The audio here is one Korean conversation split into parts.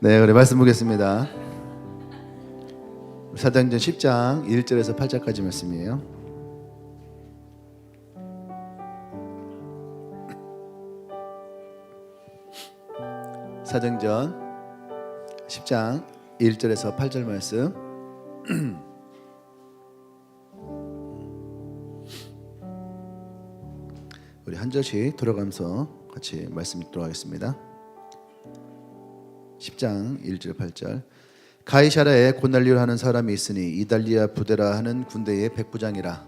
네, 우리 말씀 보겠습니다. 사도행전 10장 1절에서 8절까지 말씀이에요. 사도행전 10장 1절에서 8절 말씀. 우리 한 절씩 돌아가면서 같이 말씀 읽도록 하겠습니다. 10장 1절 8절. 가이사랴에 고넬료라 하는 사람이 있으니 이달리아 부데라 하는 군대의 백부장이라.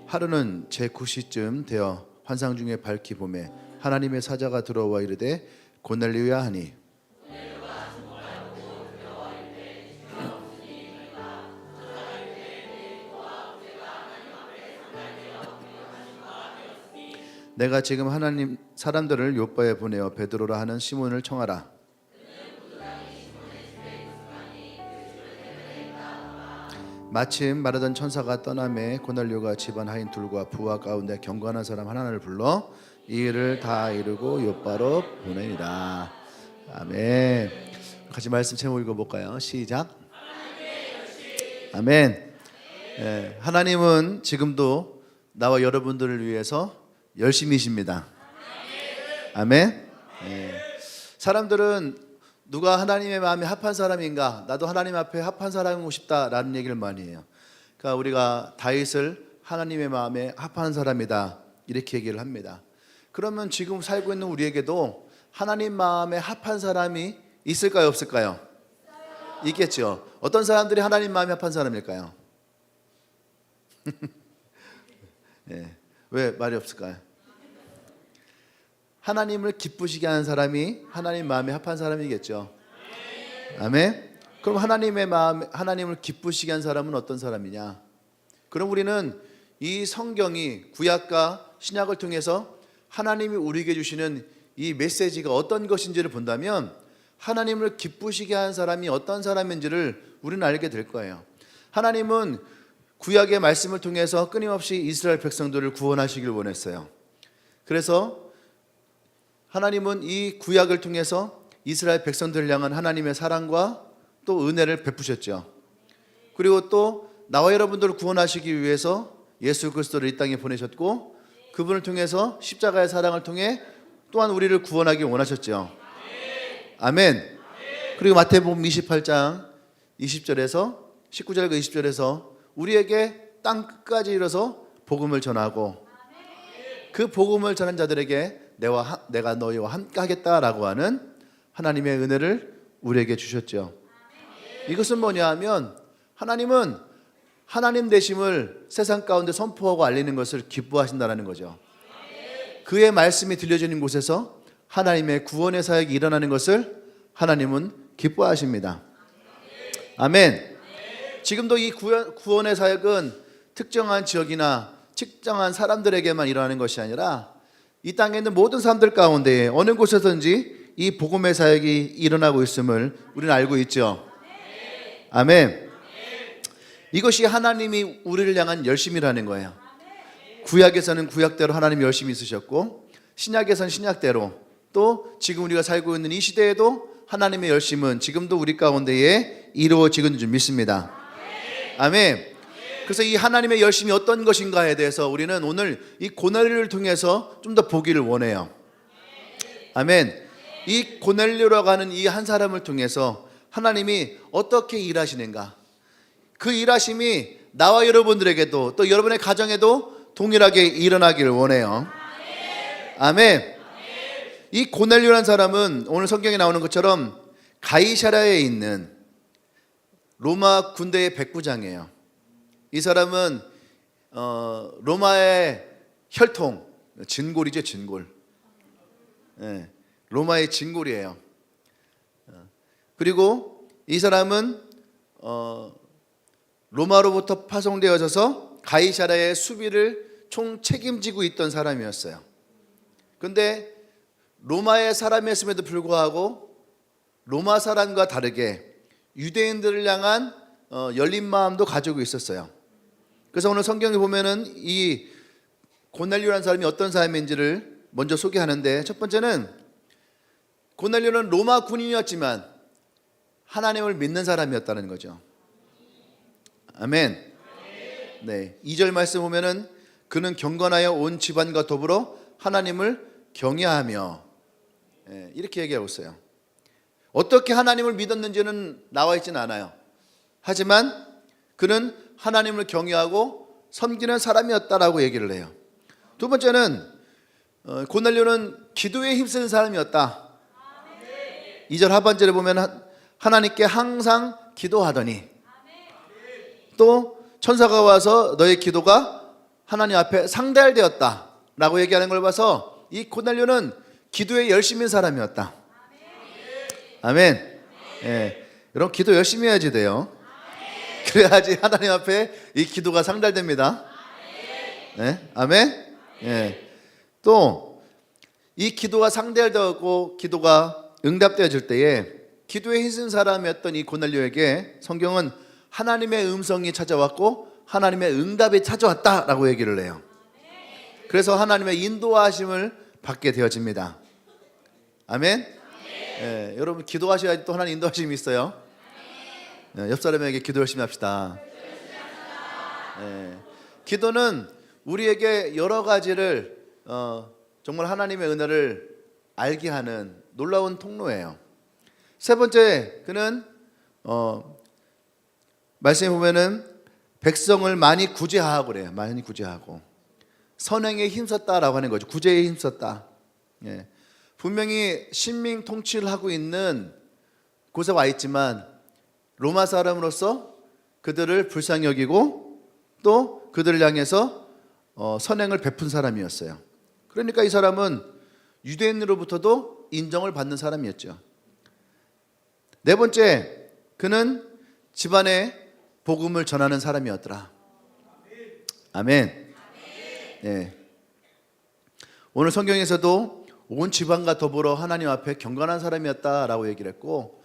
하루는 제9시쯤 되어 환상 중에 밝히 보매 하나님의 사자가 들어와 이르되 고넬료야 하니, 내가 지금 하나님 사람들을 요바에 보내어 베드로라 하는 시몬을 청하라. 마침 마르던 천사가 떠나매 고넬료가 집안 하인 둘과 부하 가운데 경건한 사람 하나를 불러 이 일을 다 이루고 요바로 보내니라. 아멘. 같이 말씀 제목 읽어볼까요? 시작. 아멘. 네, 하나님은 지금도 나와 여러분들을 위해서 열심히십니다. 아멘. 네. 사람들은 누가 하나님의 마음에 합한 사람인가, 나도 하나님 앞에 합한 사람이고 싶다라는 얘기를 많이 해요. 그러니까 우리가 다윗을 하나님의 마음에 합한 사람이다 이렇게 얘기를 합니다. 그러면 지금 살고 있는 우리에게도 하나님 마음에 합한 사람이 있을까요, 없을까요? 있겠죠. 어떤 사람들이 하나님 마음에 합한 사람일까요? 네. 왜 말이 없을까요? 하나님을 기쁘시게 하는 사람이 하나님 마음에 합한 사람이겠죠. 아멘. 그럼 하나님을 기쁘시게 한 사람은 어떤 사람이냐? 그럼 우리는 이 성경이 구약과 신약을 통해서 하나님이 우리에게 주시는 이 메시지가 어떤 것인지를 본다면 하나님을 기쁘시게 한 사람이 어떤 사람인지를 우리는 알게 될 거예요. 하나님은 구약의 말씀을 통해서 끊임없이 이스라엘 백성들을 구원하시길 원했어요. 그래서 하나님은 이 구약을 통해서 이스라엘 백성들을 향한 하나님의 사랑과 또 은혜를 베푸셨죠. 그리고 또 나와 여러분들을 구원하시기 위해서 예수 그리스도를 이 땅에 보내셨고 그분을 통해서 십자가의 사랑을 통해 또한 우리를 구원하기 원하셨죠. 아멘. 그리고 마태복음 28장 20절에서 19절과 20절에서 우리에게 땅 끝까지 이뤄서 복음을 전하고 그 복음을 전한 자들에게 내가 너희와 함께 하겠다라고 하는 하나님의 은혜를 우리에게 주셨죠. 이것은 뭐냐 하면 하나님은 하나님 되심을 세상 가운데 선포하고 알리는 것을 기뻐하신다는 거죠. 그의 말씀이 들려지는 곳에서 하나님의 구원의 사역이 일어나는 것을 하나님은 기뻐하십니다. 아멘. 지금도 이 구원의 사역은 특정한 지역이나 특정한 사람들에게만 일어나는 것이 아니라 이 땅에 있는 모든 사람들 가운데 어느 곳에서든지 이 복음의 사역이 일어나고 있음을 우리는 알고 있죠. 아멘. 이것이 하나님이 우리를 향한 열심이라는 거예요. 구약에서는 구약대로 하나님이 열심히 있으셨고 신약에서는 신약대로 또 지금 우리가 살고 있는 이 시대에도 하나님의 열심은 지금도 우리 가운데에 이루어지는 줄 믿습니다. 아멘. 그래서 이 하나님의 열심이 어떤 것인가에 대해서 우리는 오늘 이 고넬료를 통해서 좀 더 보기를 원해요. 아멘. 이 고넬료라고 하는 이 한 사람을 통해서 하나님이 어떻게 일하시는가, 그 일하심이 나와 여러분들에게도 또 여러분의 가정에도 동일하게 일어나기를 원해요. 아멘. 이 고넬료라는 사람은 오늘 성경에 나오는 것처럼 가이사랴에 있는 로마 군대의 백부장이에요. 이 사람은 로마의 혈통, 진골이죠, 진골. 네, 로마의 진골이에요. 그리고 이 사람은 로마로부터 파송되어져서 가이사랴의 수비를 총 책임지고 있던 사람이었어요. 그런데 로마의 사람이었음에도 불구하고 로마 사람과 다르게 유대인들을 향한 열린 마음도 가지고 있었어요. 그래서 오늘 성경에 보면은 이 고넬료라는 사람이 어떤 사람인지를 먼저 소개하는데, 첫 번째는 고넬료는 로마 군인이었지만 하나님을 믿는 사람이었다는 거죠. 아멘. 네, 2절 말씀 보면은 그는 경건하여 온 집안과 더불어 하나님을 경외하며, 이렇게 얘기하고 있어요. 어떻게 하나님을 믿었는지는 나와 있지는 않아요. 하지만 그는 하나님을 경외하고 섬기는 사람이었다라고 얘기를 해요. 두 번째는 고넬료는 기도에 힘쓰는 사람이었다. 2절 하반절에 보면 하나님께 항상 기도하더니, 또 천사가 와서 너의 기도가 하나님 앞에 상달되었다 라고 얘기하는 걸 봐서 이 고넬료는 기도에 열심인 사람이었다. 아멘. 여러분, 기도 열심히 해야지 돼요. 그래야지 하나님 앞에 이 기도가 상달됩니다. 아멘. 또 이 기도가 상달되었고 기도가 응답되어질 때에 기도에 힘쓴 사람이었던 이 고넬료에게 성경은 하나님의 음성이 찾아왔고 하나님의 응답이 찾아왔다라고 얘기를 해요. 그래서 하나님의 인도하심을 받게 되어집니다. 아멘. 여러분, 기도하셔야지 또 하나님 인도하심이 있어요. 옆 사람에게 기도 열심히 합시다. 기도는 우리에게 여러 가지를 정말 하나님의 은혜를 알게 하는 놀라운 통로예요. 세 번째, 그는 말씀에 보면은 백성을 많이 구제하고 그래요. 많이 구제하고 선행에 힘썼다라고 하는 거죠. 구제에 힘썼다. 분명히 신민 통치를 하고 있는 곳에 와 있지만 로마 사람으로서 그들을 불쌍히 여기고 또 그들을 향해서 선행을 베푼 사람이었어요. 그러니까 이 사람은 유대인으로부터도 인정을 받는 사람이었죠. 네 번째, 그는 집안에 복음을 전하는 사람이었더라. 아멘. 오늘 성경에서도 온 집안과 더불어 하나님 앞에 경건한 사람이었다라고 얘기를 했고,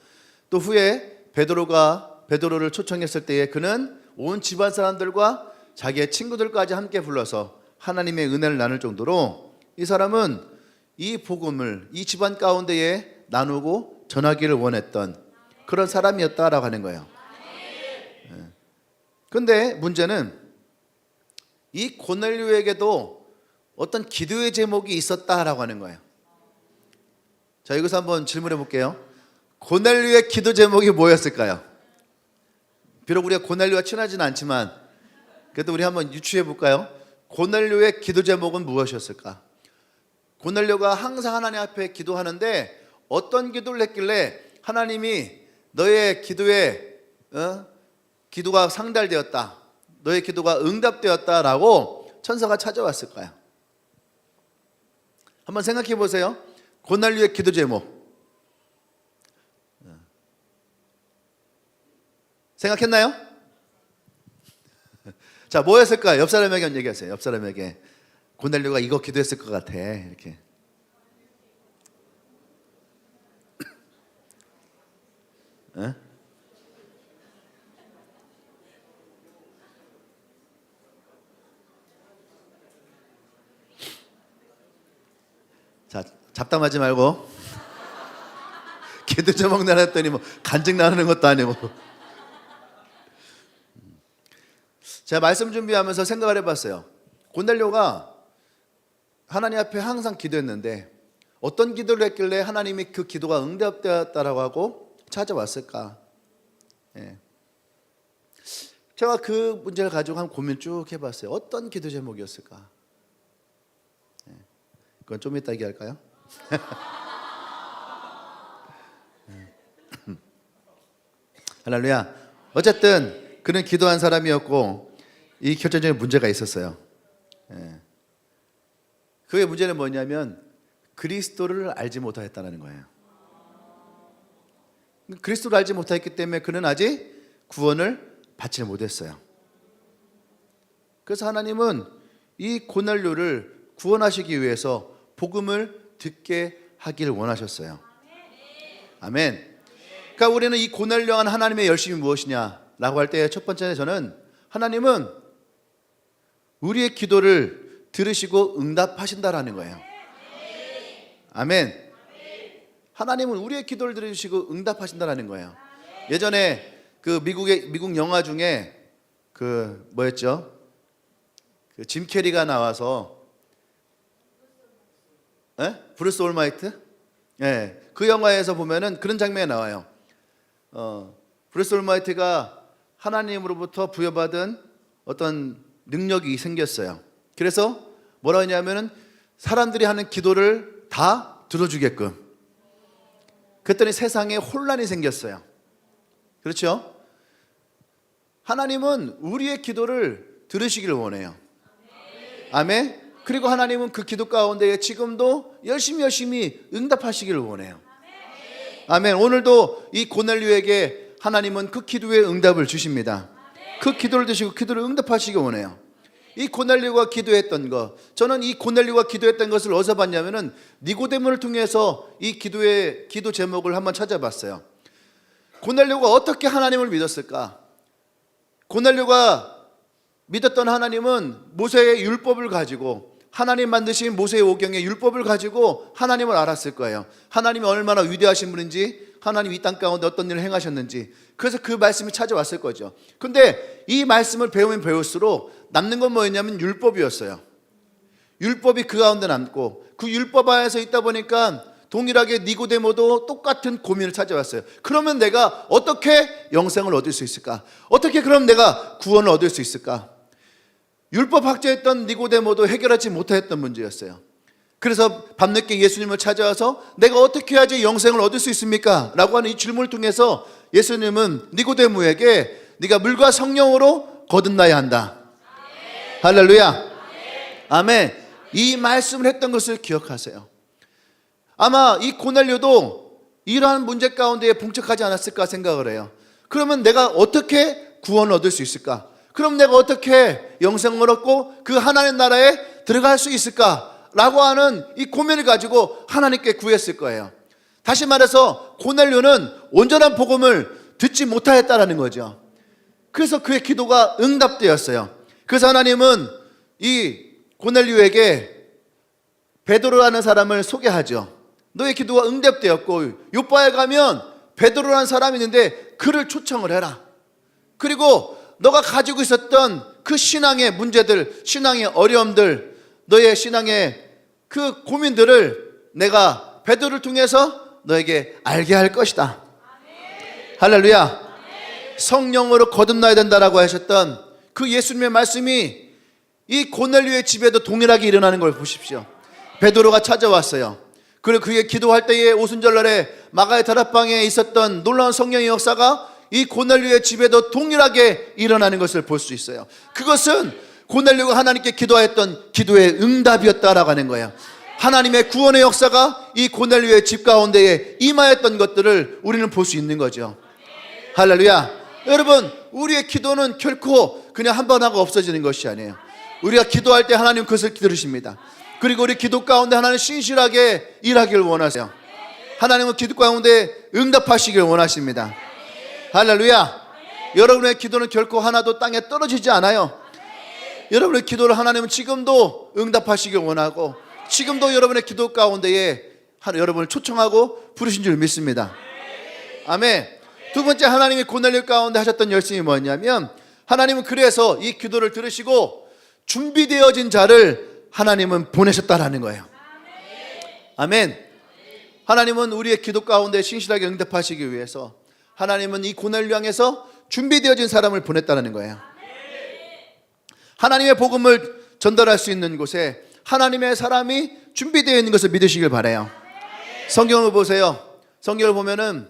또 후에 베드로를 초청했을 때에 그는 온 집안 사람들과 자기의 친구들까지 함께 불러서 하나님의 은혜를 나눌 정도로 이 사람은 이 복음을 이 집안 가운데에 나누고 전하기를 원했던 그런 사람이었다라고 하는 거예요. 그런데 문제는 이 고넬료에게도 어떤 기도의 제목이 있었다라고 하는 거예요. 자, 여기서 한번 질문해 볼게요. 고넬료의 기도 제목이 뭐였을까요? 비록 우리가 고넬료와 친하지는 않지만 그래도 우리 한번 유추해 볼까요? 고넬료의 기도 제목은 무엇이었을까? 고넬료가 항상 하나님 앞에 기도하는데 어떤 기도를 했길래 하나님이 너의 기도에 기도가 상달되었다, 너의 기도가 응답되었다라고 천사가 찾아왔을까요? 한번 생각해 보세요. 고넬료의 기도 제목 생각했나요? 자, 뭐였을까요? 옆 사람에게 한번 얘기하세요. 옆 사람에게 고넬료가 이거 기도했을 것 같아, 이렇게. 자, 잡담하지 말고 기도 제목 나눴더니 뭐 간증 나누는 것도 아니고. 제가 말씀 준비하면서 생각을 해봤어요. 고넬료가 하나님 앞에 항상 기도했는데 어떤 기도를 했길래 하나님이 그 기도가 응답되었다라고 하고 찾아왔을까? 제가 그 문제를 가지고 한 고민 쭉 해봤어요. 어떤 기도 제목이었을까? 그건 좀 이따 얘기할까요? 할렐루야. 어쨌든 그는 기도한 사람이었고 이 결정적인 문제가 있었어요. 그의 문제는 뭐냐면 그리스도를 알지 못하였다는 거예요. 그리스도를 알지 못했기 때문에 그는 아직 구원을 받지 못했어요. 그래서 하나님은 이 고넬료를 구원하시기 위해서 복음을 듣게 하기를 원하셨어요. 아멘. 그러니까 우리는 이 고넬료한 하나님의 열심이 무엇이냐라고 할 때 첫 번째는 저는 하나님은 우리의 기도를 들으시고 응답하신다라는 거예요. 아멘. 하나님은 우리의 기도를 들으시고 응답하신다라는 거예요. 예전에 그 미국 영화 중에 그 뭐였죠? 그 짐 캐리가 나와서 브루스 올마이트? 예. 그 영화에서 보면은 그런 장면이 나와요. 브루스 올마이트가 하나님으로부터 부여받은 어떤 능력이 생겼어요. 그래서 뭐라 하냐면은 사람들이 하는 기도를 다 들어주게끔. 그랬더니 세상에 혼란이 생겼어요. 그렇죠? 하나님은 우리의 기도를 들으시기를 원해요. 아멘. 그리고 하나님은 그 기도 가운데 지금도 열심히 응답하시기를 원해요. 아멘. 오늘도 이 고넬료에게 하나님은 그 기도의 응답을 주십니다. 그 기도를 드시고 기도를 응답하시기 원해요. 이 고넬료가 기도했던 것, 저는 이 고넬료가 기도했던 것을 어디서 봤냐면은 니고데모를 통해서 이 기도 제목을 한번 찾아봤어요. 고넬료가 어떻게 하나님을 믿었을까? 고넬료가 믿었던 하나님은 모세의 율법을 가지고, 하나님 만드신 모세의 오경의 율법을 가지고 하나님을 알았을 거예요. 하나님이 얼마나 위대하신 분인지, 하나님 이 땅 가운데 어떤 일을 행하셨는지. 그래서 그 말씀이 찾아왔을 거죠. 근데 이 말씀을 배우면 배울수록 남는 건 뭐였냐면 율법이었어요. 율법이 그 가운데 남고, 그 율법 안에서 있다 보니까 동일하게 니고데모도 똑같은 고민을 찾아왔어요. 그러면 내가 어떻게 영생을 얻을 수 있을까? 어떻게 그럼 내가 구원을 얻을 수 있을까? 율법 학자였던 니고데모도 해결하지 못했던 문제였어요. 그래서 밤늦게 예수님을 찾아와서 내가 어떻게 해야지 영생을 얻을 수 있습니까? 라고 하는 이 질문을 통해서 예수님은 니고데모에게 네가 물과 성령으로 거듭나야 한다. 할렐루야. 아멘. 이 말씀을 했던 것을 기억하세요. 아마 이 고넬료도 이러한 문제 가운데 봉착하지 않았을까 생각을 해요. 그러면 내가 어떻게 구원을 얻을 수 있을까? 그럼 내가 어떻게 영생을 얻고 그 하나님 나라에 들어갈 수 있을까? 라고 하는 이 고민을 가지고 하나님께 구했을 거예요. 다시 말해서 고넬료는 온전한 복음을 듣지 못하였다라는 거죠. 그래서 그의 기도가 응답되었어요. 그래서 하나님은 이 고넬료에게 베드로라는 사람을 소개하죠. 너의 기도가 응답되었고 요빠에 가면 베드로라는 사람이 있는데 그를 초청을 해라. 그리고 너가 가지고 있었던 그 신앙의 문제들, 신앙의 어려움들, 너의 신앙의 그 고민들을 내가 베드로를 통해서 너에게 알게 할 것이다. 할렐루야. 성령으로 거듭나야 된다라고 하셨던 그 예수님의 말씀이 이 고넬료의 집에도 동일하게 일어나는 걸 보십시오. 베드로가 찾아왔어요. 그리고 그게 기도할 때에 오순절날에 마가의 다락방에 있었던 놀라운 성령의 역사가 이 고넬료의 집에도 동일하게 일어나는 것을 볼 수 있어요. 그것은 고넬료가 하나님께 기도했던 기도의 응답이었다라고 하는 거예요. 하나님의 구원의 역사가 이 고넬료의 집 가운데에 임하였던 것들을 우리는 볼 수 있는 거죠. 할렐루야. 여러분, 우리의 기도는 결코 그냥 한 번 하고 없어지는 것이 아니에요. 우리가 기도할 때 하나님 그것을 들으십니다. 그리고 우리 기도 가운데 하나님 신실하게 일하기를 원하세요. 하나님은 기도 가운데 응답하시길 원하십니다. 할렐루야. 여러분의 기도는 결코 하나도 땅에 떨어지지 않아요. 여러분의 기도를 하나님은 지금도 응답하시길 원하고, 지금도 여러분의 기도 가운데에 여러분을 초청하고 부르신 줄 믿습니다. 아멘. 두 번째, 하나님이 고넬료 가운데 하셨던 열심이 뭐냐면, 하나님은 그래서 이 기도를 들으시고 준비되어진 자를 하나님은 보내셨다라는 거예요. 아멘. 하나님은 우리의 기도 가운데 신실하게 응답하시기 위해서 하나님은 이 고넬료 향해서 준비되어진 사람을 보냈다는 거예요. 하나님의 복음을 전달할 수 있는 곳에 하나님의 사람이 준비되어 있는 것을 믿으시길 바라요. 성경을 보세요. 성경을 보면은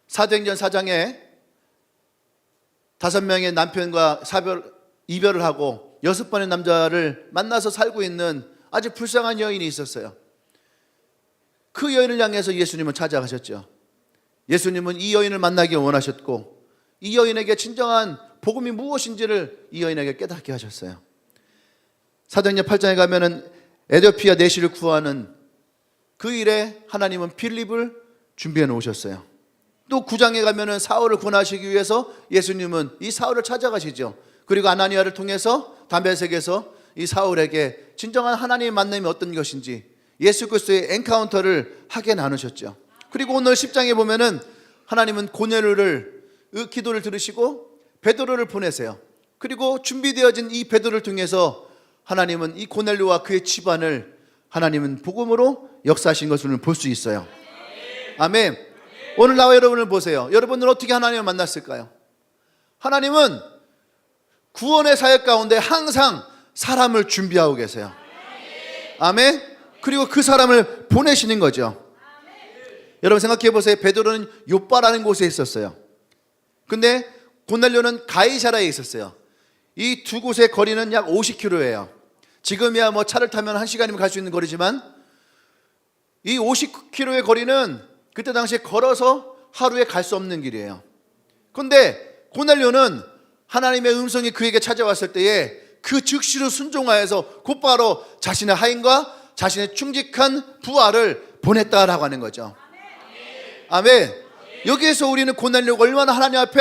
사도행전 4장에 5명의 남편과 이별을 하고 6번의 남자를 만나서 살고 있는 아주 불쌍한 여인이 있었어요. 그 여인을 향해서 예수님은 찾아가셨죠. 예수님은 이 여인을 만나기 원하셨고, 이 여인에게 진정한 복음이 무엇인지를 이 여인에게 깨닫게 하셨어요. 사도행전 8장에 가면은 에디오피아 내시를 구하는 그 일에 하나님은 필립을 준비해 놓으셨어요. 또 9장에 가면은 사울을 구원하시기 위해서 예수님은 이 사울을 찾아가시죠. 그리고 아나니아를 통해서 담에색에서 이 사울에게 진정한 하나님의 만남이 어떤 것인지 예수 그리스도의 엔카운터를 하게 나누셨죠. 그리고 오늘 10장에 보면은 하나님은 고넬료를 기도를 들으시고 베드로를 보내세요. 그리고 준비되어진 이 베드로를 통해서 하나님은 이 고넬료와 그의 집안을 하나님은 복음으로 역사하신 것을 볼 수 있어요. 아멘. 오늘 나와 여러분을 보세요. 여러분은 어떻게 하나님을 만났을까요? 하나님은 구원의 사역 가운데 항상 사람을 준비하고 계세요. 아멘. 그리고 그 사람을 보내시는 거죠. 여러분 생각해 보세요. 베드로는 요빠라는 곳에 있었어요. 근데 고넬료는 가이사라에 있었어요. 이 두 곳의 거리는 약 50km예요. 지금이야 뭐 차를 타면 1시간이면 갈 수 있는 거리지만 이 50km의 거리는 그때 당시에 걸어서 하루에 갈 수 없는 길이에요. 그런데 고넬료는 하나님의 음성이 그에게 찾아왔을 때에 그 즉시로 순종하여서 곧바로 자신의 하인과 자신의 충직한 부하를 보냈다라고 하는 거죠. 아멘. 여기에서 우리는 고넬료가 얼마나 하나님 앞에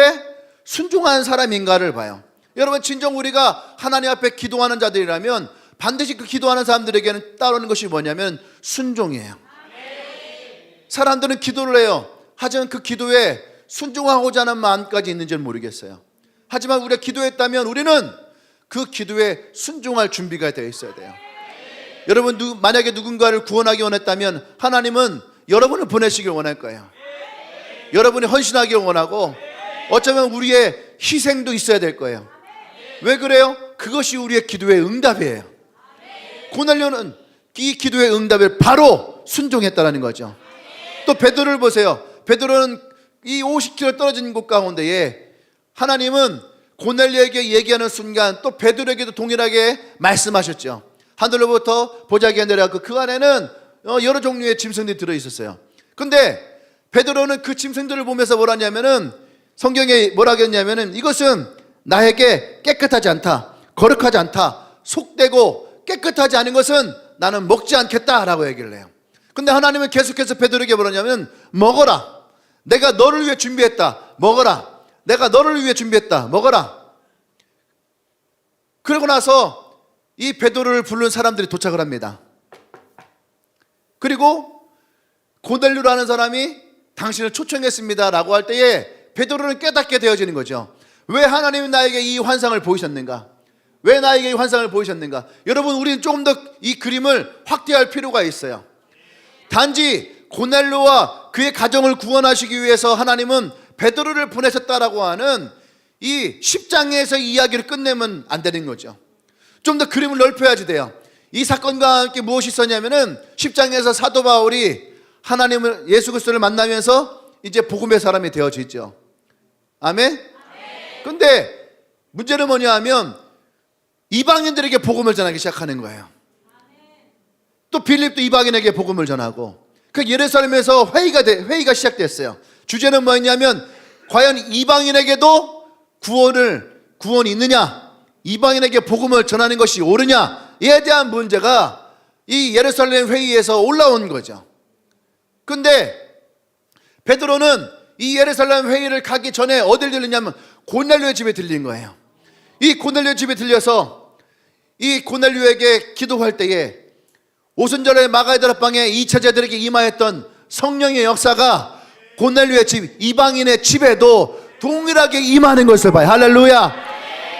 순종한 사람인가를 봐요. 여러분 진정 우리가 하나님 앞에 기도하는 자들이라면 반드시 그 기도하는 사람들에게는 따르는 것이 뭐냐면 순종이에요. 사람들은 기도를 해요. 하지만 그 기도에 순종하고자 하는 마음까지 있는지는 모르겠어요. 하지만 우리가 기도했다면 우리는 그 기도에 순종할 준비가 되어 있어야 돼요. 여러분 만약에 누군가를 구원하기 원했다면 하나님은 여러분을 보내시길 원할 거예요. 여러분이 헌신하기를 원하고 어쩌면 우리의 희생도 있어야 될 거예요. 왜 그래요? 그것이 우리의 기도의 응답이에요. 고넬료는 이 기도의 응답을 바로 순종했다는 거죠. 또 베드로를 보세요. 베드로는 이 50km 떨어진 곳 가운데에 하나님은 고넬료에게 얘기하는 순간 또 베드로에게도 동일하게 말씀하셨죠. 하늘로부터 보자기가 내려가고 그 안에는 여러 종류의 짐승들이 들어있었어요. 근데 베드로는 그 짐승들을 보면서 뭐라 하냐면은 성경에 뭐라 하겠냐면은 이것은 나에게 깨끗하지 않다, 거룩하지 않다, 속되고 깨끗하지 않은 것은 나는 먹지 않겠다라고 얘기를 해요. 근데 하나님은 계속해서 베드로에게 뭐라냐면 먹어라, 내가 너를 위해 준비했다, 먹어라, 내가 너를 위해 준비했다, 먹어라. 그러고 나서 이 베드로를 부른 사람들이 도착을 합니다. 그리고 고넬료라는 사람이 당신을 초청했습니다 라고 할 때에 베드로는 깨닫게 되어지는 거죠. 왜 하나님이 나에게 이 환상을 보이셨는가? 왜 나에게 이 환상을 보이셨는가? 여러분 우리는 조금 더 이 그림을 확대할 필요가 있어요. 단지 고넬료와 그의 가정을 구원하시기 위해서 하나님은 베드로를 보내셨다라고 하는 이 10장에서 이야기를 끝내면 안 되는 거죠. 좀 더 그림을 넓혀야지 돼요. 이 사건과 함께 무엇이 있었냐면은 10장에서 사도 바울이 하나님을 예수 그리스도를 만나면서 이제 복음의 사람이 되어지죠. 아멘? 근데 문제는 뭐냐 하면 이방인들에게 복음을 전하기 시작하는 거예요. 또 빌립도 이방인에게 복음을 전하고 그 예루살렘에서 회의가 시작됐어요. 주제는 뭐였냐면 과연 이방인에게도 구원이 있느냐, 이방인에게 복음을 전하는 것이 옳으냐에 대한 문제가 이 예루살렘 회의에서 올라온 거죠. 근데 베드로는 이 예루살렘 회의를 가기 전에 어딜 들리냐면 고넬료의 집에 들린 거예요. 이 고넬료의 집에 들려서 이 고넬료에게 기도할 때에 오순절에 마가다락방에 2차 제들에게 임하였던 성령의 역사가 고넬료의 집, 이방인의 집에도 동일하게 임하는 것을 봐요. 할렐루야.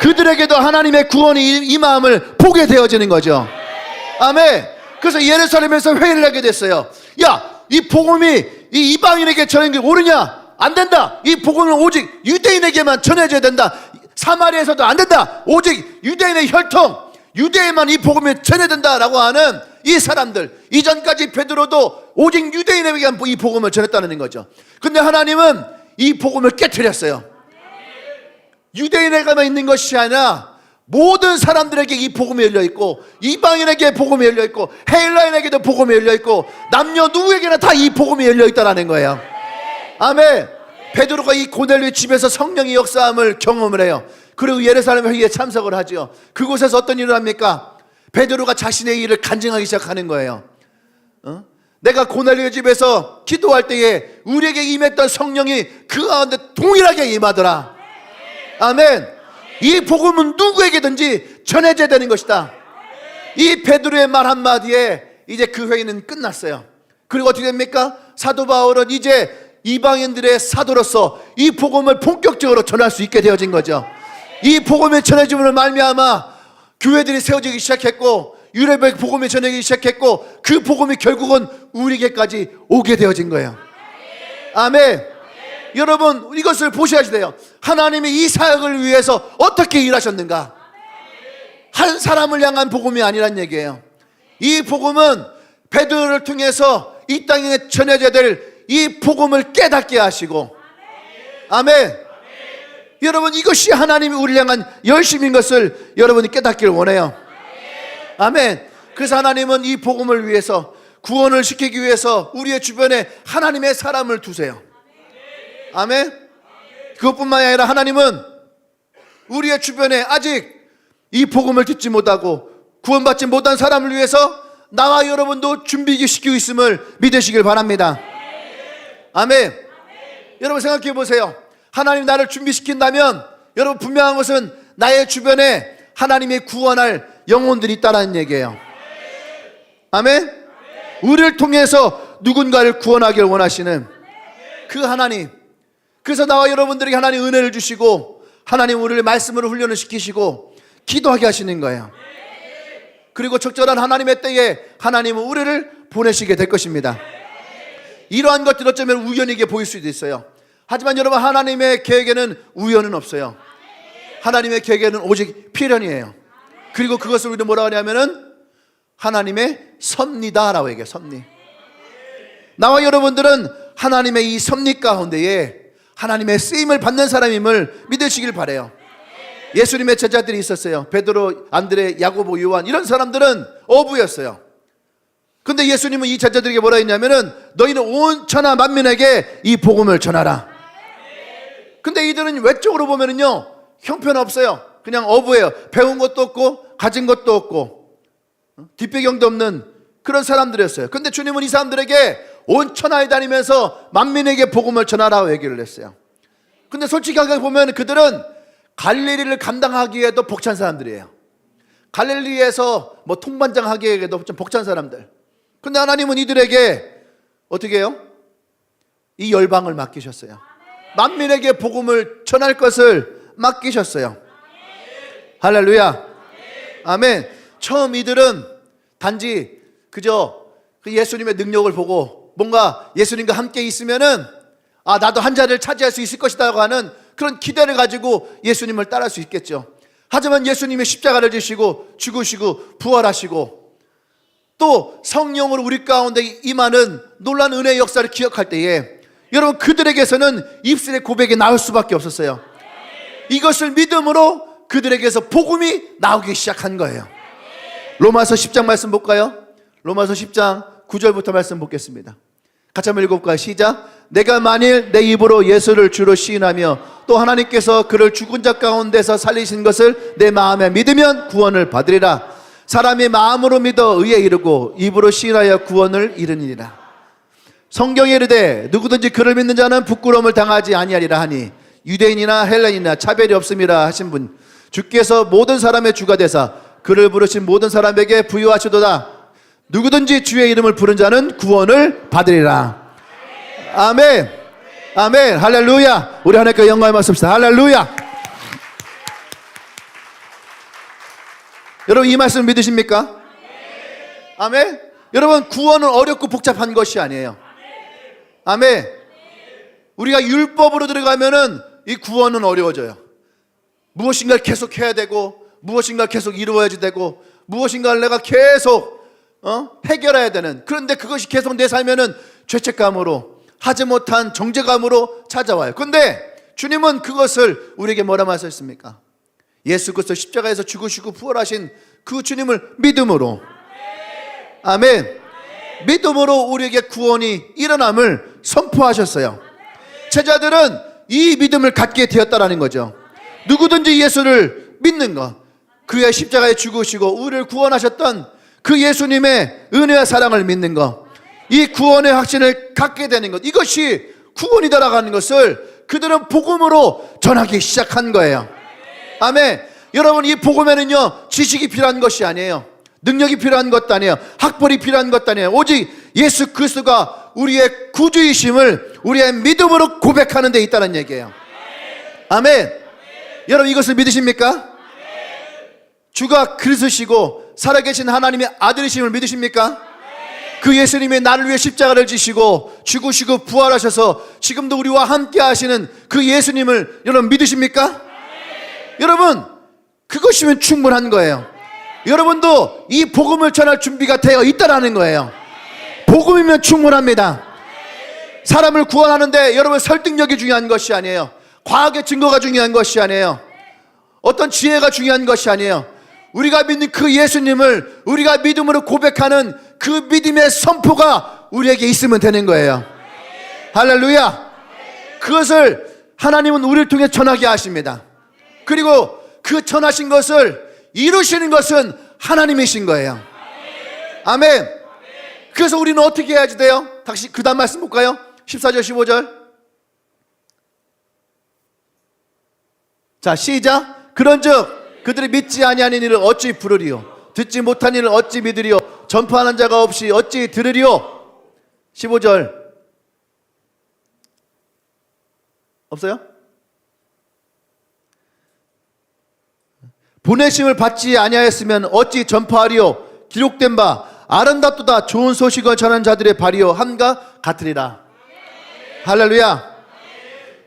그들에게도 하나님의 구원이 임함을 보게 되어지는 거죠. 아멘. 그래서 예루살렘에서 회의를 하게 됐어요. 야, 이 복음이 이 이방인에게 전하는 게 옳으냐? 안 된다. 이 복음은 오직 유대인에게만 전해져야 된다. 사마리아에서도 안 된다. 오직 유대인의 혈통, 유대인만 이 복음을 전해야 된다라고 하는 이 사람들, 이전까지 베드로도 오직 유대인에게만 이 복음을 전했다는 거죠. 근데 하나님은 이 복음을 깨트렸어요. 유대인에게만 있는 것이 아니라 모든 사람들에게 이 복음이 열려있고 이방인에게 복음이 열려있고 헬라인에게도 복음이 열려있고 남녀 누구에게나 다 이 복음이 열려있다는 거예요. 아멘. 베드로가 이 고넬료의 집에서 성령의 역사함을 경험을 해요. 그리고 예루살렘 회의에 참석을 하죠. 그곳에서 어떤 일을 합니까? 베드로가 자신의 일을 간증하기 시작하는 거예요. 내가 고넬료의 집에서 기도할 때에 우리에게 임했던 성령이 그 가운데 동일하게 임하더라. 아멘. 이 복음은 누구에게든지 전해져야 되는 것이다. 이 베드로의 말 한마디에 이제 그 회의는 끝났어요. 그리고 어떻게 됩니까? 사도 바울은 이제 이방인들의 사도로서 이 복음을 본격적으로 전할 수 있게 되어진 거죠. 이 복음의 전해짐으로 말미암아 교회들이 세워지기 시작했고, 유대인의 복음이 전해지기 시작했고, 그 복음이 결국은 우리에게까지 오게 되어진 거예요. 아멘. 여러분, 이것을 보셔야 돼요. 하나님이 이 사역을 위해서 어떻게 일하셨는가? 한 사람을 향한 복음이 아니란 얘기예요. 이 복음은 베드로를 통해서 이 땅에 전해져야 될 이 복음을 깨닫게 하시고, 아멘. 여러분, 이것이 하나님이 우리를 향한 열심인 것을 여러분이 깨닫기를 원해요. 아멘. 그래서 하나님은 이 복음을 위해서, 구원을 시키기 위해서 우리의 주변에 하나님의 사람을 두세요. 아멘. 그것뿐만이 아니라 하나님은 우리의 주변에 아직 이 복음을 듣지 못하고 구원받지 못한 사람을 위해서 나와 여러분도 준비시키고 있음을 믿으시길 바랍니다. 아멘. 여러분 생각해 보세요. 하나님 나를 준비시킨다면 여러분 분명한 것은 나의 주변에 하나님이 구원할 영혼들이 있다는 얘기예요. 아멘. 우리를 통해서 누군가를 구원하기를 원하시는 그 하나님. 그래서 나와 여러분들에게 하나님 은혜를 주시고 하나님 우리를 말씀으로 훈련을 시키시고 기도하게 하시는 거예요. 그리고 적절한 하나님의 때에 하나님은 우리를 보내시게 될 것입니다. 이러한 것들 어쩌면 우연이게 보일 수도 있어요. 하지만 여러분 하나님의 계획에는 우연은 없어요. 하나님의 계획에는 오직 필연이에요. 그리고 그것을 우리는 뭐라고 하냐면은 하나님의 섭리다라고 얘기해요. 섭리. 나와 여러분들은 하나님의 이 섭리 가운데에 하나님의 쓰임을 받는 사람임을 믿으시길 바라요. 예수님의 제자들이 있었어요. 베드로, 안드레, 야고보, 요한 이런 사람들은 어부였어요. 근데 예수님은 이 제자들에게 뭐라 했냐면은 너희는 온 천하 만민에게 이 복음을 전하라. 근데 이들은 외적으로 보면은요 형편없어요. 그냥 어부예요. 배운 것도 없고 가진 것도 없고 뒷배경도 없는 그런 사람들이었어요. 근데 주님은 이 사람들에게 온 천하에 다니면서 만민에게 복음을 전하라고 얘기를 했어요. 근데 솔직하게 보면 그들은 갈릴리를 감당하기에도 벅찬 사람들이에요. 갈릴리에서 뭐 통반장 하기에도 좀 벅찬 사람들. 근데 하나님은 이들에게 어떻게 해요? 이 열방을 맡기셨어요. 만민에게 복음을 전할 것을 맡기셨어요. 할렐루야. 아멘. 처음 이들은 단지 그저 그 예수님의 능력을 보고 뭔가 예수님과 함께 있으면은 아 나도 한 자리를 차지할 수 있을 것이다 하는 그런 기대를 가지고 예수님을 따를 수 있겠죠. 하지만 예수님이 십자가를 지시고 죽으시고 부활하시고 또 성령으로 우리 가운데 임하는 놀라운 은혜의 역사를 기억할 때에 여러분 그들에게서는 입술의 고백이 나올 수밖에 없었어요. 이것을 믿음으로 그들에게서 복음이 나오기 시작한 거예요. 로마서 10장 말씀 볼까요? 로마서 10장 9절부터 말씀 보겠습니다. 같이 한번 읽어볼까요? 시작. 내가 만일 내 입으로 예수를 주로 시인하며 또 하나님께서 그를 죽은 자 가운데서 살리신 것을 내 마음에 믿으면 구원을 받으리라. 사람이 마음으로 믿어 의에 이르고 입으로 시인하여 구원을 이르니라. 성경에 이르되 누구든지 그를 믿는 자는 부끄러움을 당하지 아니하리라 하니 유대인이나 헬라인이나 차별이 없음이라 하신 분 주께서 모든 사람의 주가 되사 그를 부르신 모든 사람에게 부유하시도다. 누구든지 주의 이름을 부른 자는 구원을 받으리라. 아멘. 아멘. 할렐루야. 우리 하나님께 영광을 받습시다. 할렐루야. 여러분 이 말씀 믿으십니까? 아멘. 여러분 구원은 어렵고 복잡한 것이 아니에요. 아멘. 우리가 율법으로 들어가면은 이 구원은 어려워져요. 무엇인가를 계속 해야 되고 무엇인가를 계속 이루어야지 되고 무엇인가를 내가 계속 해결해야 되는, 그런데 그것이 계속 내 삶에는 죄책감으로 하지 못한 정죄감으로 찾아와요. 근데 주님은 그것을 우리에게 뭐라 말씀하셨습니까? 예수 그리스도 십자가에서 죽으시고 부활하신 그 주님을 믿음으로, 아멘, 믿음으로 우리에게 구원이 일어남을 선포하셨어요. 제자들은 이 믿음을 갖게 되었다라는 거죠. 누구든지 예수를 믿는 것, 그의 십자가에 죽으시고 우리를 구원하셨던 그 예수님의 은혜와 사랑을 믿는 것, 이 구원의 확신을 갖게 되는 것, 이것이 구원이다라고 하는 것을 그들은 복음으로 전하기 시작한 거예요. 아멘. 여러분, 이 복음에는요 지식이 필요한 것이 아니에요. 능력이 필요한 것도 아니에요. 학벌이 필요한 것도 아니에요. 오직 예수 그리스도가 우리의 구주이심을 우리의 믿음으로 고백하는 데 있다는 얘기예요. 아멘. 여러분, 이것을 믿으십니까? 주가 그리스도시고 살아계신 하나님의 아들이심을 믿으십니까? 그 예수님이 나를 위해 십자가를 지시고 죽으시고 부활하셔서 지금도 우리와 함께 하시는 그 예수님을 여러분 믿으십니까? 여러분, 그것이면 충분한 거예요. 여러분도 이 복음을 전할 준비가 되어 있다라는 거예요. 복음이면 충분합니다. 사람을 구원하는데 여러분 설득력이 중요한 것이 아니에요. 과학의 증거가 중요한 것이 아니에요. 어떤 지혜가 중요한 것이 아니에요. 우리가 믿는 그 예수님을 우리가 믿음으로 고백하는 그 믿음의 선포가 우리에게 있으면 되는 거예요. 할렐루야. 그것을 하나님은 우리를 통해 전하게 하십니다. 그리고 그 전하신 것을 이루시는 것은 하나님이신 거예요. 아멘. 그래서 우리는 어떻게 해야지 돼요? 다시 그 다음 말씀 볼까요? 14절 15절. 자, 시작. 그런즉 그들이 믿지 아니하는 이를 어찌 부르리요? 듣지 못한 이를 어찌 믿으리요? 전파하는 자가 없이 어찌 들으리요? 15절. 없어요? 보내심을 받지 아니하였으면 어찌 전파하리요? 기록된 바 아름답도다 좋은 소식을 전하는 자들의 발이요 함과 같으리라. 할렐루야.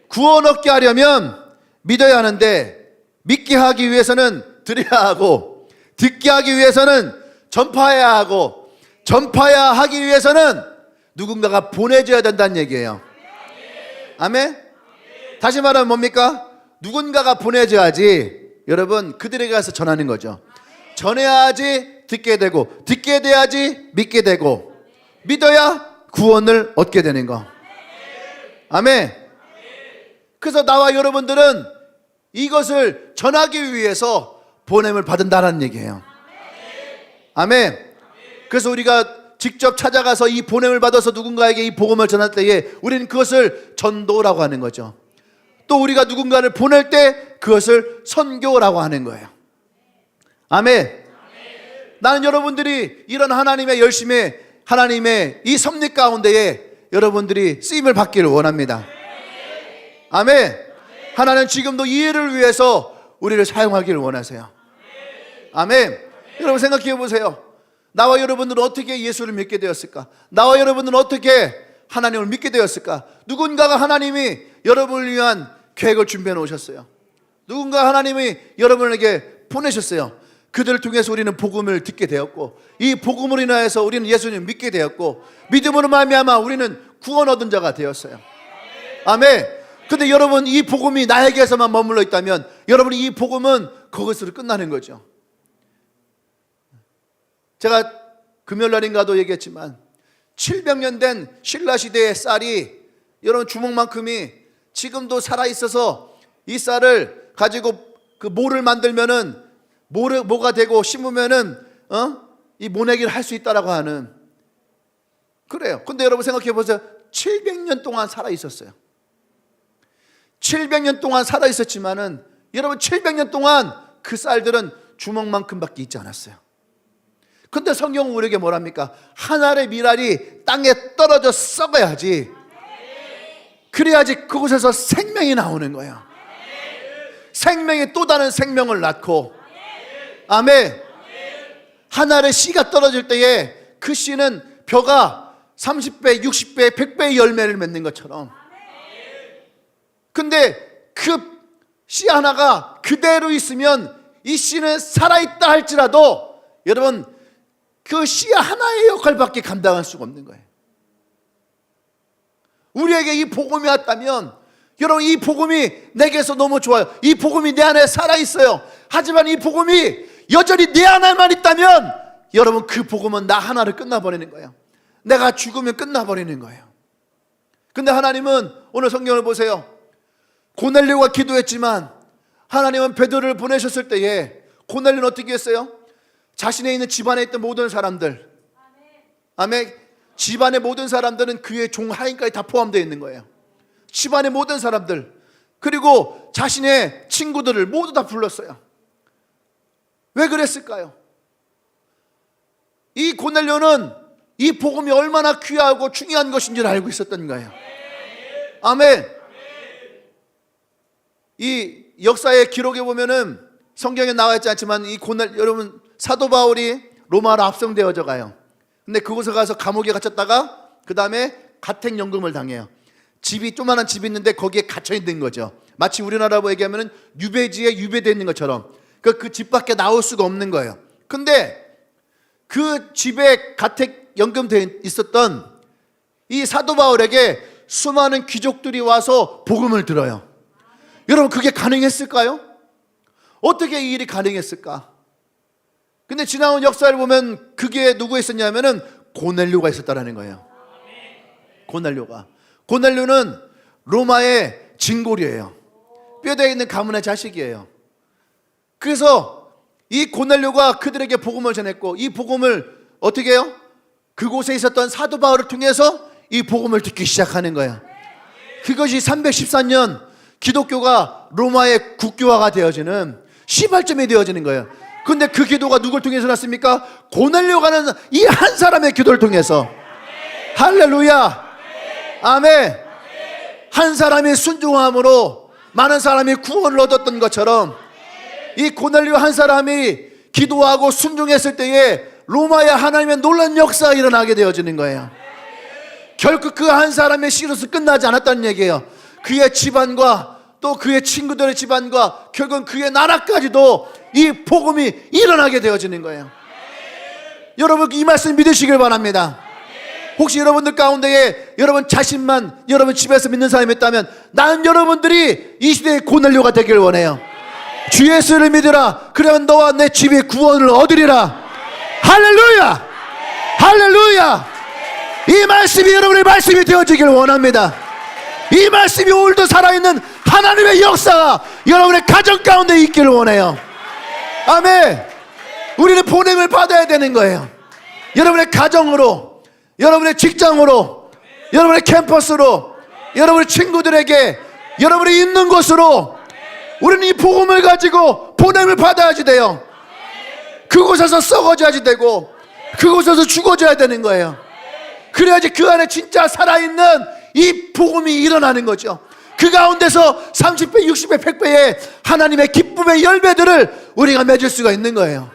구원 얻게 하려면 믿어야 하는데, 믿게 하기 위해서는 들어야 하고, 듣게 하기 위해서는 전파해야 하고, 전파해야 하기 위해서는 누군가가 보내줘야 된다는 얘기예요. 아멘. 다시 말하면 뭡니까? 누군가가 보내줘야지 여러분 그들에게 가서 전하는 거죠. 전해야지 듣게 되고, 듣게 돼야지 믿게 되고, 믿어야 구원을 얻게 되는 거. 아멘. 그래서 나와 여러분들은 이것을 전하기 위해서 보냄을 받은다는 얘기예요. 아멘. 그래서 우리가 직접 찾아가서 이 보냄을 받아서 누군가에게 이 복음을 전할 때에 우리는 그것을 전도라고 하는 거죠. 또 우리가 누군가를 보낼 때 그것을 선교라고 하는 거예요. 아멘. 나는 여러분들이 이런 하나님의 열심에, 하나님의 이 섭리 가운데에 여러분들이 쓰임을 받기를 원합니다. 아멘. 하나님 지금도 이 일을 위해서 우리를 사용하기를 원하세요. 아멘. 여러분 생각해 보세요. 나와 여러분들은 어떻게 예수를 믿게 되었을까? 나와 여러분들은 어떻게 하나님을 믿게 되었을까? 누군가가 하나님이 여러분을 위한 계획을 준비해 놓으셨어요. 누군가 하나님이 여러분에게 보내셨어요. 그들을 통해서 우리는 복음을 듣게 되었고, 이 복음으로 인하여서 우리는 예수님을 믿게 되었고, 믿음으로 말미암아 우리는 구원 얻은 자가 되었어요. 아멘. 근데 여러분 이 복음이 나에게서만 머물러 있다면 여러분 이 복음은 그것으로 끝나는 거죠. 제가 금요일날인가도 얘기했지만 700년 된 신라시대의 쌀이 여러분 주먹만큼이 지금도 살아있어서 이 쌀을 가지고 그 모를 만들면은 모가 되고 심으면은 이 모내기를 할 수 있다라고 하는, 그래요. 근데 여러분 생각해 보세요. 700년 동안 살아 있었어요. 700년 동안 살아 있었지만은 여러분 700년 동안 그 쌀들은 주먹만큼밖에 있지 않았어요. 근데 성경은 우리에게 뭐랍니까? 한 알의 밀알이 땅에 떨어져 썩어야지, 그래야지 그곳에서 생명이 나오는 거예요. 생명이 또 다른 생명을 낳고, 아멘. 한 알의 씨가 떨어질 때에 그 씨는 벼가 30배, 60배, 100배의 열매를 맺는 것처럼, 근데 그 씨 하나가 그대로 있으면 이 씨는 살아있다 할지라도 여러분 그 씨 하나의 역할밖에 감당할 수가 없는 거예요. 우리에게 이 복음이 왔다면 여러분 이 복음이 내게서 너무 좋아요. 이 복음이 내 안에 살아있어요. 하지만 이 복음이 여전히 내 안에만 있다면 여러분 그 복음은 나 하나를 끝나버리는 거예요. 내가 죽으면 끝나버리는 거예요. 근데 하나님은 오늘 성경을 보세요. 고넬료가 기도했지만 하나님은 베드로를 보내셨을 때에 고넬료는 어떻게 했어요? 자신에 있는 집안에 있던 모든 사람들, 아멘. 집안의 모든 사람들은 그의 종 하인까지 다 포함되어 있는 거예요. 집안의 모든 사람들, 그리고 자신의 친구들을 모두 다 불렀어요. 왜 그랬을까요? 이 고넬료는 이 복음이 얼마나 귀하고 중요한 것인 줄 알고 있었던 거예요. 아멘. 이 역사의 기록에 보면은 성경에 나와 있지 않지만 이 여러분 사도 바울이 로마로 압송되어져 가요. 근데 그곳에 가서 감옥에 갇혔다가 그 다음에 가택연금을 당해요. 집이 조그만한 집이 있는데 거기에 갇혀 있는 거죠. 마치 우리나라로 얘기하면은 유배지에 유배되어 있는 것처럼 그 집 밖에 나올 수가 없는 거예요. 근데 그 집에 가택연금돼 있었던 이 사도 바울에게 수많은 귀족들이 와서 복음을 들어요. 여러분 그게 가능했을까요? 어떻게 이 일이 가능했을까? 근데 지나온 역사를 보면 그게 누구 있었냐면은 고넬료가 있었다라는 거예요. 고넬료는 로마의 진골이에요. 뼈대에 있는 가문의 자식이에요. 그래서 이 고넬료가 그들에게 복음을 전했고 이 복음을 어떻게 해요? 그곳에 있었던 사도 바울을 통해서 이 복음을 듣기 시작하는 거예요. 그것이 314년 기독교가 로마의 국교화가 되어지는 시발점이 되어지는 거예요. 근데 그 기도가 누굴 통해서 났습니까? 고넬료가는 이 한 사람의 기도를 통해서. 할렐루야. 아멘. 한 사람이 순종함으로 많은 사람이 구원을 얻었던 것처럼 이 고넬료 한 사람이 기도하고 순종했을 때에 로마의 하나님의 놀라운 역사가 일어나게 되어지는 거예요. 결국 그 한 사람의 시로서 끝나지 않았다는 얘기예요. 그의 집안과 또 그의 친구들의 집안과 결국은 그의 나라까지도 이 복음이 일어나게 되어지는 거예요. 여러분 이 말씀 믿으시길 바랍니다. 혹시 여러분들 가운데에 여러분 자신만 여러분 집에서 믿는 사람이 있다면 나는 여러분들이 이 시대의 고넬료가 되길 원해요. 주 예수를 믿으라. 그러면 너와 내 집이 구원을 얻으리라. 할렐루야. 할렐루야. 이 말씀이 여러분의 말씀이 되어지길 원합니다. 이 말씀이 오늘도 살아있는 하나님의 역사가 여러분의 가정 가운데 있기를 원해요. 아멘. 우리는 보냄을 받아야 되는 거예요. 여러분의 가정으로, 여러분의 직장으로, 여러분의 캠퍼스로, 여러분의 친구들에게, 여러분이 있는 곳으로 우리는 이 복음을 가지고 보냄을 받아야지 돼요. 그곳에서 썩어져야지 되고 그곳에서 죽어져야 되는 거예요. 그래야지 그 안에 진짜 살아있는 이 복음이 일어나는 거죠. 그 가운데서 30배, 60배, 100배의 하나님의 기쁨의 열매들을 우리가 맺을 수가 있는 거예요.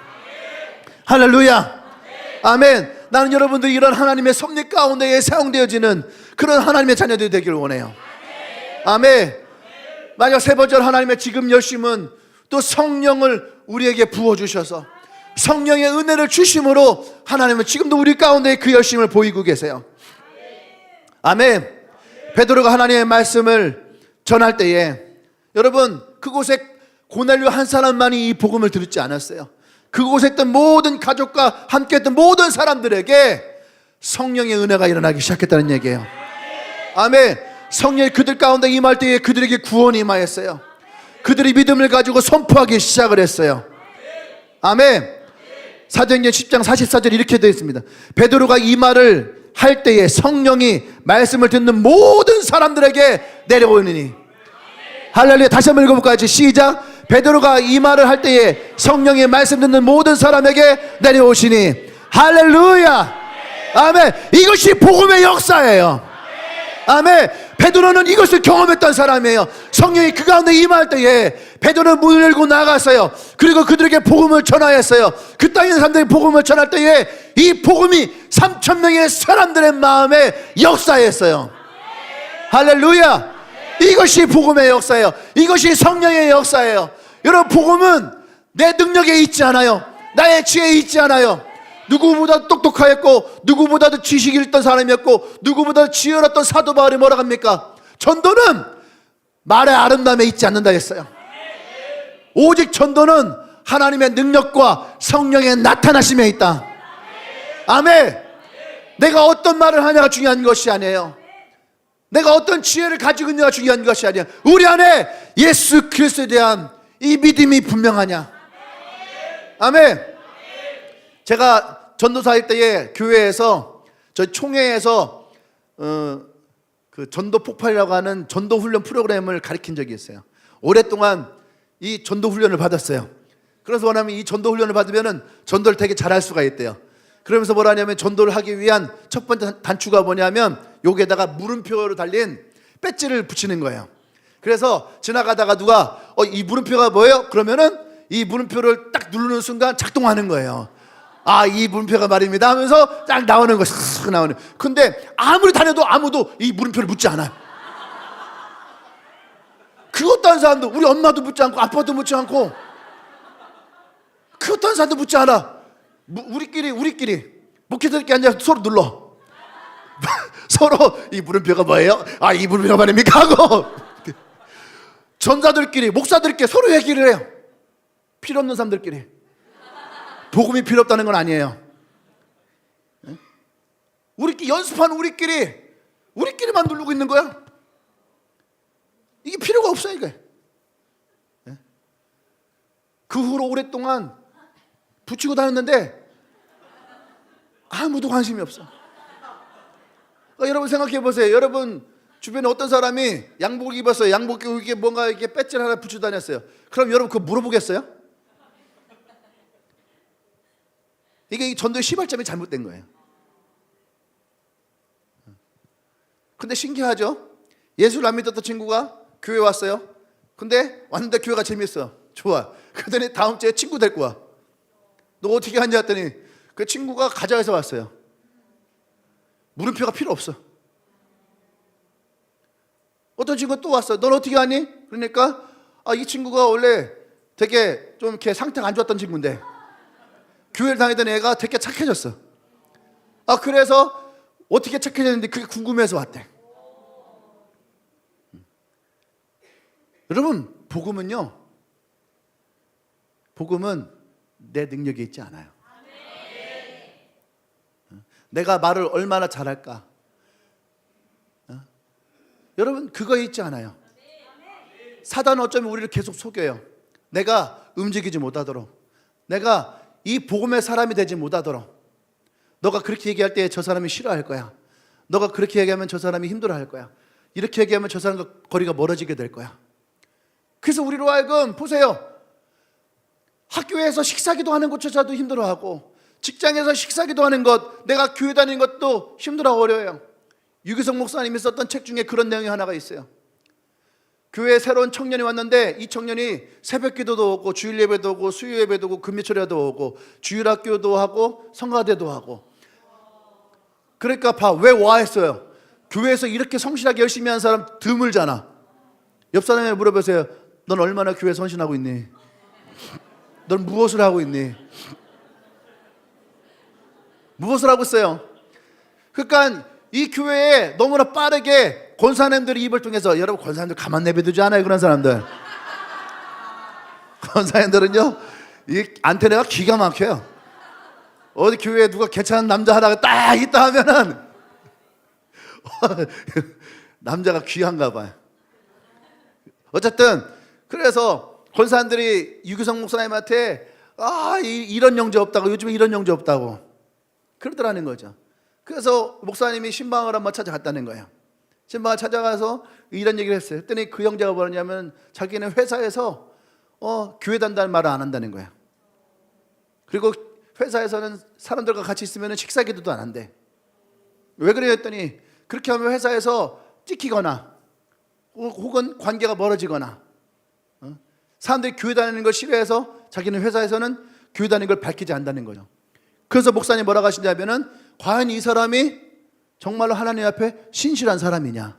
할렐루야. 아멘. 나는 여러분들이 이런 하나님의 섭리 가운데에 사용되어지는 그런 하나님의 자녀들이 되기를 원해요. 아멘. 마지막 세 번째로 하나님의 지금 열심은 또 성령을 우리에게 부어주셔서 성령의 은혜를 주심으로 하나님은 지금도 우리 가운데 그 열심을 보이고 계세요. 아멘. 베드로가 하나님의 말씀을 전할 때에 여러분 그곳에 고넬료 한 사람만이 이 복음을 듣지 않았어요. 그곳에 있던 모든 가족과 함께 했던 모든 사람들에게 성령의 은혜가 일어나기 시작했다는 얘기예요. 아멘. 성령이 그들 가운데 임할 때에 그들에게 구원이 임하였어요. 그들이 믿음을 가지고 선포하기 시작을 했어요. 아멘. 사도행전 10장 44절 이렇게 되어 있습니다. 베드로가 이 말을 할 때에 성령이 말씀을 듣는 모든 사람들에게 내려오느니. 할렐루야. 다시 한번 읽어볼까요? 시작. 베드로가 이 말을 할 때에 성령이 말씀 듣는 모든 사람에게 내려오시니. 할렐루야. 아멘. 이것이 복음의 역사예요. 아멘. 베드로는 이것을 경험했던 사람이에요. 성령이 그 가운데 임할 때에 베드로는 문을 열고 나갔어요. 그리고 그들에게 복음을 전하였어요. 그 땅에 있는 사람들이 복음을 전할 때에 이 복음이 3,000명의 사람들의 마음에 역사했어요. 할렐루야. 이것이 복음의 역사예요. 이것이 성령의 역사예요. 여러분 복음은 내 능력에 있지 않아요. 나의 지혜에 있지 않아요. 누구보다 똑똑하였고 누구보다도 지식이 있던 사람이었고 누구보다 지혜로웠던 사도 바울이 뭐라 합니까? 전도는 말의 아름다움에 있지 않는다 했어요. 오직 전도는 하나님의 능력과 성령의 나타나심에 있다. 아멘. 내가 어떤 말을 하냐가 중요한 것이 아니에요. 내가 어떤 지혜를 가지고 있느냐가 중요한 것이 아니야. 우리 안에 예수 그리스도에 대한 이 믿음이 분명하냐. 아멘. 제가 전도사일 때에 교회에서 저희 총회에서 그 전도 폭발이라고 하는 전도 훈련 프로그램을 가르친 적이 있어요. 오랫동안 이 전도 훈련을 받았어요. 그래서 뭐냐면 이 전도 훈련을 받으면은 전도를 되게 잘할 수가 있대요. 그러면서 뭐라냐면 전도를 하기 위한 첫 번째 단추가 뭐냐면 여기에다가 물음표로 달린 배지를 붙이는 거예요. 그래서 지나가다가 누가 이 물음표가 뭐예요? 그러면은 이 물음표를 딱 누르는 순간 작동하는 거예요. 아, 이 물음표가 말입니다 하면서 딱 나오는 거, 싹 나오는. 근데 아무리 다녀도 아무도 이 물음표를 묻지 않아요. 그것도 한 사람도, 우리 엄마도 묻지 않고 아빠도 묻지 않고 그것도 한 사람도 묻지 않아. 우리끼리 목회자들끼리 앉아서 서로 눌러. 서로 이 물음표가 뭐예요? 아, 이 물음표가 말입니까? 하고 전사들끼리, 목사들끼리 서로 얘기를 해요. 필요 없는 사람들끼리. 복음이 필요 없다는 건 아니에요. 우리끼리 연습하는 우리끼리만 누르고 있는 거야. 이게 필요가 없어요, 이게. 그 후로 오랫동안 붙이고 다녔는데 아무도 관심이 없어. 여러분 생각해 보세요. 여러분 주변에 어떤 사람이 양복을 입었어요. 양복 이게 뭔가 이렇게 배지를 하나 붙이고 다녔어요. 그럼 여러분 그거 물어보겠어요? 이게 이 전도의 시발점이 잘못된 거예요. 근데 신기하죠? 예수를 안 믿었던 친구가 교회 왔어요. 근데 왔는데 교회가 재밌어. 좋아. 그러더니 다음 주에 친구 데리고 와. 너 어떻게 하냐 했더니 그 친구가 가자해서 왔어요. 물음표가 필요 없어. 어떤 친구가 또 왔어. 넌 어떻게 하니? 그러니까 이 친구가 원래 되게 좀 이렇게 상태가 안 좋았던 친구인데 교회를 다니던 애가 되게 착해졌어. 그래서 어떻게 착해졌는데 그게 궁금해서 왔대. 여러분, 복음은 내 능력이 있지 않아요. 내가 말을 얼마나 잘할까? 여러분, 그거에 있지 않아요. 사단은 어쩌면 우리를 계속 속여요. 내가 움직이지 못하도록, 내가 이 복음의 사람이 되지 못하도록. 너가 그렇게 얘기할 때 저 사람이 싫어할 거야. 너가 그렇게 얘기하면 저 사람이 힘들어할 거야. 이렇게 얘기하면 저 사람과 거리가 멀어지게 될 거야. 그래서 우리로 하여금 보세요. 학교에서 식사기도 하는 것조차도 힘들어하고, 직장에서 식사기도 하는 것, 내가 교회 다니는 것도 힘들어하고 어려워요. 유기성 목사님이 썼던 책 중에 그런 내용이 하나가 있어요. 교회에 새로운 청년이 왔는데 이 청년이 새벽 기도도 오고 주일 예배도 오고 수요 예배도 오고 금요철에도 오고 주일학교도 하고 성가대도 하고. 그러니까 왜 와 했어요? 교회에서 이렇게 성실하게 열심히 하는 사람 드물잖아. 옆 사람에게 물어보세요. 넌 얼마나 교회에 헌신하고 있니? 넌 무엇을 하고 있니? 무엇을 하고 있어요? 그러니까 이 교회에 너무나 빠르게 권사님들이 입을 통해서, 여러분 권사님들 가만 내버려두지 않아요. 그런 사람들. 권사님들은요, 이 안테나가 기가 막혀요. 어디 교회에 누가 괜찮은 남자 하나가 딱 있다 하면은 남자가 귀한가 봐요. 어쨌든 그래서 권사님들이 유기성 목사님한테 이런 영재 없다고, 요즘에 이런 영재 없다고 그러더라는 거죠. 그래서 목사님이 신방을 한번 찾아갔다는 거예요. 신방을 찾아가서 이런 얘기를 했어요. 했더니 그 형제가 뭐냐면 자기는 회사에서 교회 단다는 말을 안 한다는 거예요. 그리고 회사에서는 사람들과 같이 있으면 식사 기도도 안 한대. 왜 그래요? 했더니 그렇게 하면 회사에서 찍히거나 혹은 관계가 멀어지거나, 사람들이 교회 다니는 걸 싫어해서 자기는 회사에서는 교회 다니는 걸 밝히지 않는다는 거죠. 그래서 목사님 뭐라고 하시냐면은, 과연 이 사람이 정말로 하나님 앞에 신실한 사람이냐,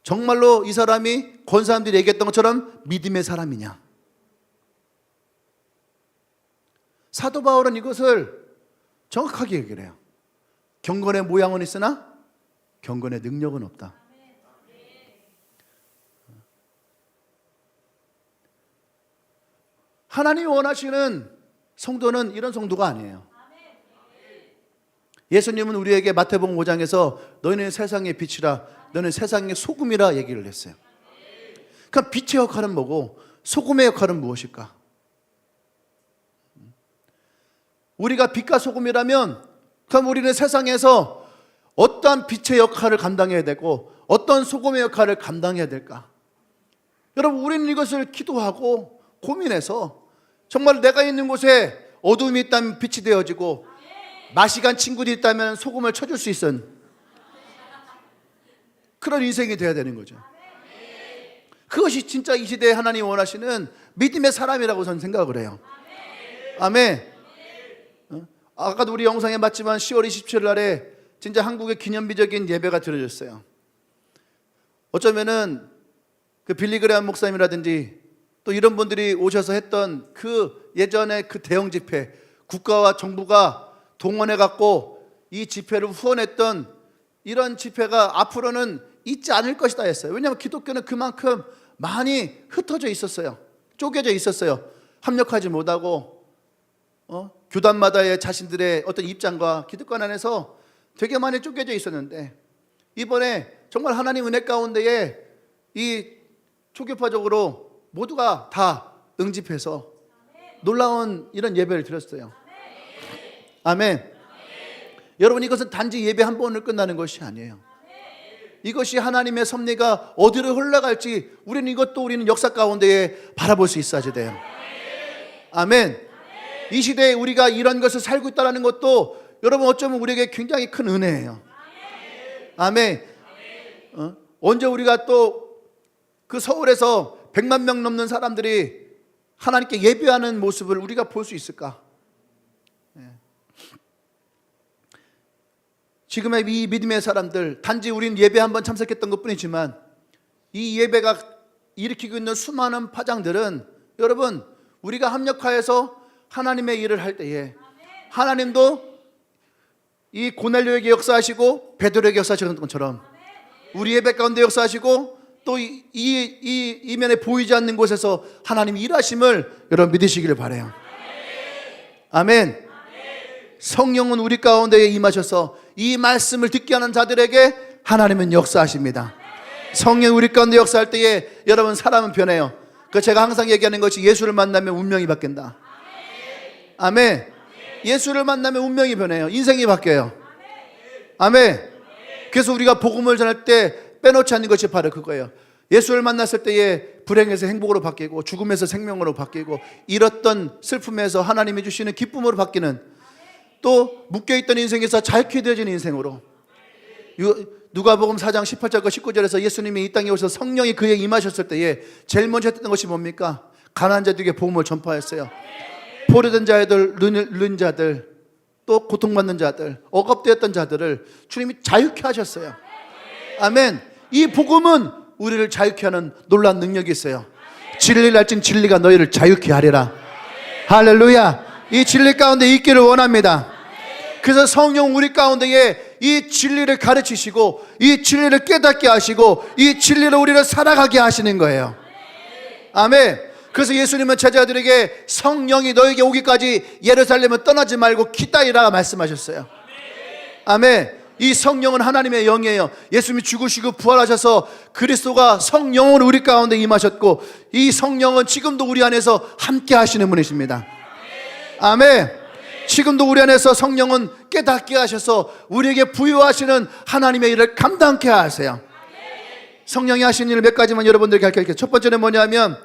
정말로 이 사람이 권사님들이 얘기했던 것처럼 믿음의 사람이냐. 사도 바울은 이것을 정확하게 얘기를 해요. 경건의 모양은 있으나 경건의 능력은 없다. 하나님이 원하시는 성도는 이런 성도가 아니에요. 예수님은 우리에게 마태복음 5장에서 너희는 세상의 빛이라, 너희는 세상의 소금이라 얘기를 했어요. 그러니까 빛의 역할은 뭐고 소금의 역할은 무엇일까? 우리가 빛과 소금이라면 그럼 우리는 세상에서 어떠한 빛의 역할을 감당해야 되고 어떤 소금의 역할을 감당해야 될까? 여러분, 우리는 이것을 기도하고 고민해서 정말 내가 있는 곳에 어둠이 있다면 빛이 되어지고 맛이 간 친구들이 있다면 소금을 쳐줄 수 있는 그런 인생이 되어야 되는 거죠. 그것이 진짜 이 시대에 하나님이 원하시는 믿음의 사람이라고 저는 생각을 해요. 아멘. 아까도 우리 영상에 봤지만 10월 27일 날에 진짜 한국의 기념비적인 예배가 드려졌어요. 어쩌면은 그 빌리그레함 목사님이라든지 또 이런 분들이 오셔서 했던 그 예전에 그 대형 집회, 국가와 정부가 동원해 갖고 이 집회를 후원했던 이런 집회가 앞으로는 있지 않을 것이다 했어요. 왜냐하면 기독교는 그만큼 많이 흩어져 있었어요. 쪼개져 있었어요. 합력하지 못하고 교단마다의 자신들의 어떤 입장과 기득권 안에서 되게 많이 쪼개져 있었는데, 이번에 정말 하나님 은혜 가운데에 이 초교파적으로 모두가 다 응집해서 놀라운 이런 예배를 드렸어요. 아멘. 여러분, 이것은 단지 예배 한 번을 끝나는 것이 아니에요. 이것이 하나님의 섭리가 어디로 흘러갈지 우리는 역사 가운데에 바라볼 수 있어야 돼요. 아멘. 이 시대에 우리가 이런 것을 살고 있다는 것도 여러분 어쩌면 우리에게 굉장히 큰 은혜예요. 아멘. 언제 우리가 또 그 서울에서 100만 명 넘는 사람들이 하나님께 예배하는 모습을 우리가 볼 수 있을까? 지금의 이 믿음의 사람들, 단지 우리는 예배 한번 참석했던 것 뿐이지만 이 예배가 일으키고 있는 수많은 파장들은 여러분, 우리가 합력하여서 하나님의 일을 할 때에 하나님도 이 고넬료에게 역사하시고 베드로에게 역사하시는 것처럼 우리 예배 가운데 역사하시고 또 이면에 보이지 않는 곳에서 하나님이 일하심을 여러분 믿으시기를 바라요. 아멘. 성령은 우리 가운데에 임하셔서 이 말씀을 듣게 하는 자들에게 하나님은 역사하십니다. 성령 우리 가운데 역사할 때에 여러분 사람은 변해요. 그 제가 항상 얘기하는 것이 예수를 만나면 운명이 바뀐다. 아멘. 예수를 만나면 운명이 변해요. 인생이 바뀌어요. 아멘. 그래서 우리가 복음을 전할 때 빼놓지 않는 것이 바로 그거예요. 예수를 만났을 때에 불행에서 행복으로 바뀌고 죽음에서 생명으로 바뀌고 잃었던 슬픔에서 하나님이 주시는 기쁨으로 바뀌는, 또 묶여있던 인생에서 자유케 되어지는 인생으로. 누가복음 4장 18절과 19절에서 예수님이 이 땅에 오셔서 성령이 그에게 임하셨을 때에 제일 먼저 했던 것이 뭡니까? 가난한 자들에게 복음을 전파했어요. 포로된 자들, 른 자들, 또 고통받는 자들, 억압되었던 자들을 주님이 자유케 하셨어요. 아멘. 이 복음은 우리를 자유케 하는 놀라운 능력이 있어요. 진리를 알진 진리가 너희를 자유케 하리라. 할렐루야. 이 진리 가운데 있기를 원합니다. 그래서 성령 우리 가운데에 이 진리를 가르치시고 이 진리를 깨닫게 하시고 이 진리로 우리를 살아가게 하시는 거예요. 아멘. 그래서 예수님은 제자들에게 성령이 너에게 오기까지 예루살렘을 떠나지 말고 기다리라 말씀하셨어요. 아멘. 이 성령은 하나님의 영이에요. 예수님이 죽으시고 부활하셔서 그리스도가 성령으로 우리 가운데 임하셨고 이 성령은 지금도 우리 안에서 함께 하시는 분이십니다. 아멘. 지금도 우리 안에서 성령은 깨닫게 하셔서 우리에게 부여하시는 하나님의 일을 감당케 하세요. 성령이 하신 일을 몇 가지만 여러분들에게 가르쳐드릴게요. 첫 번째는 뭐냐면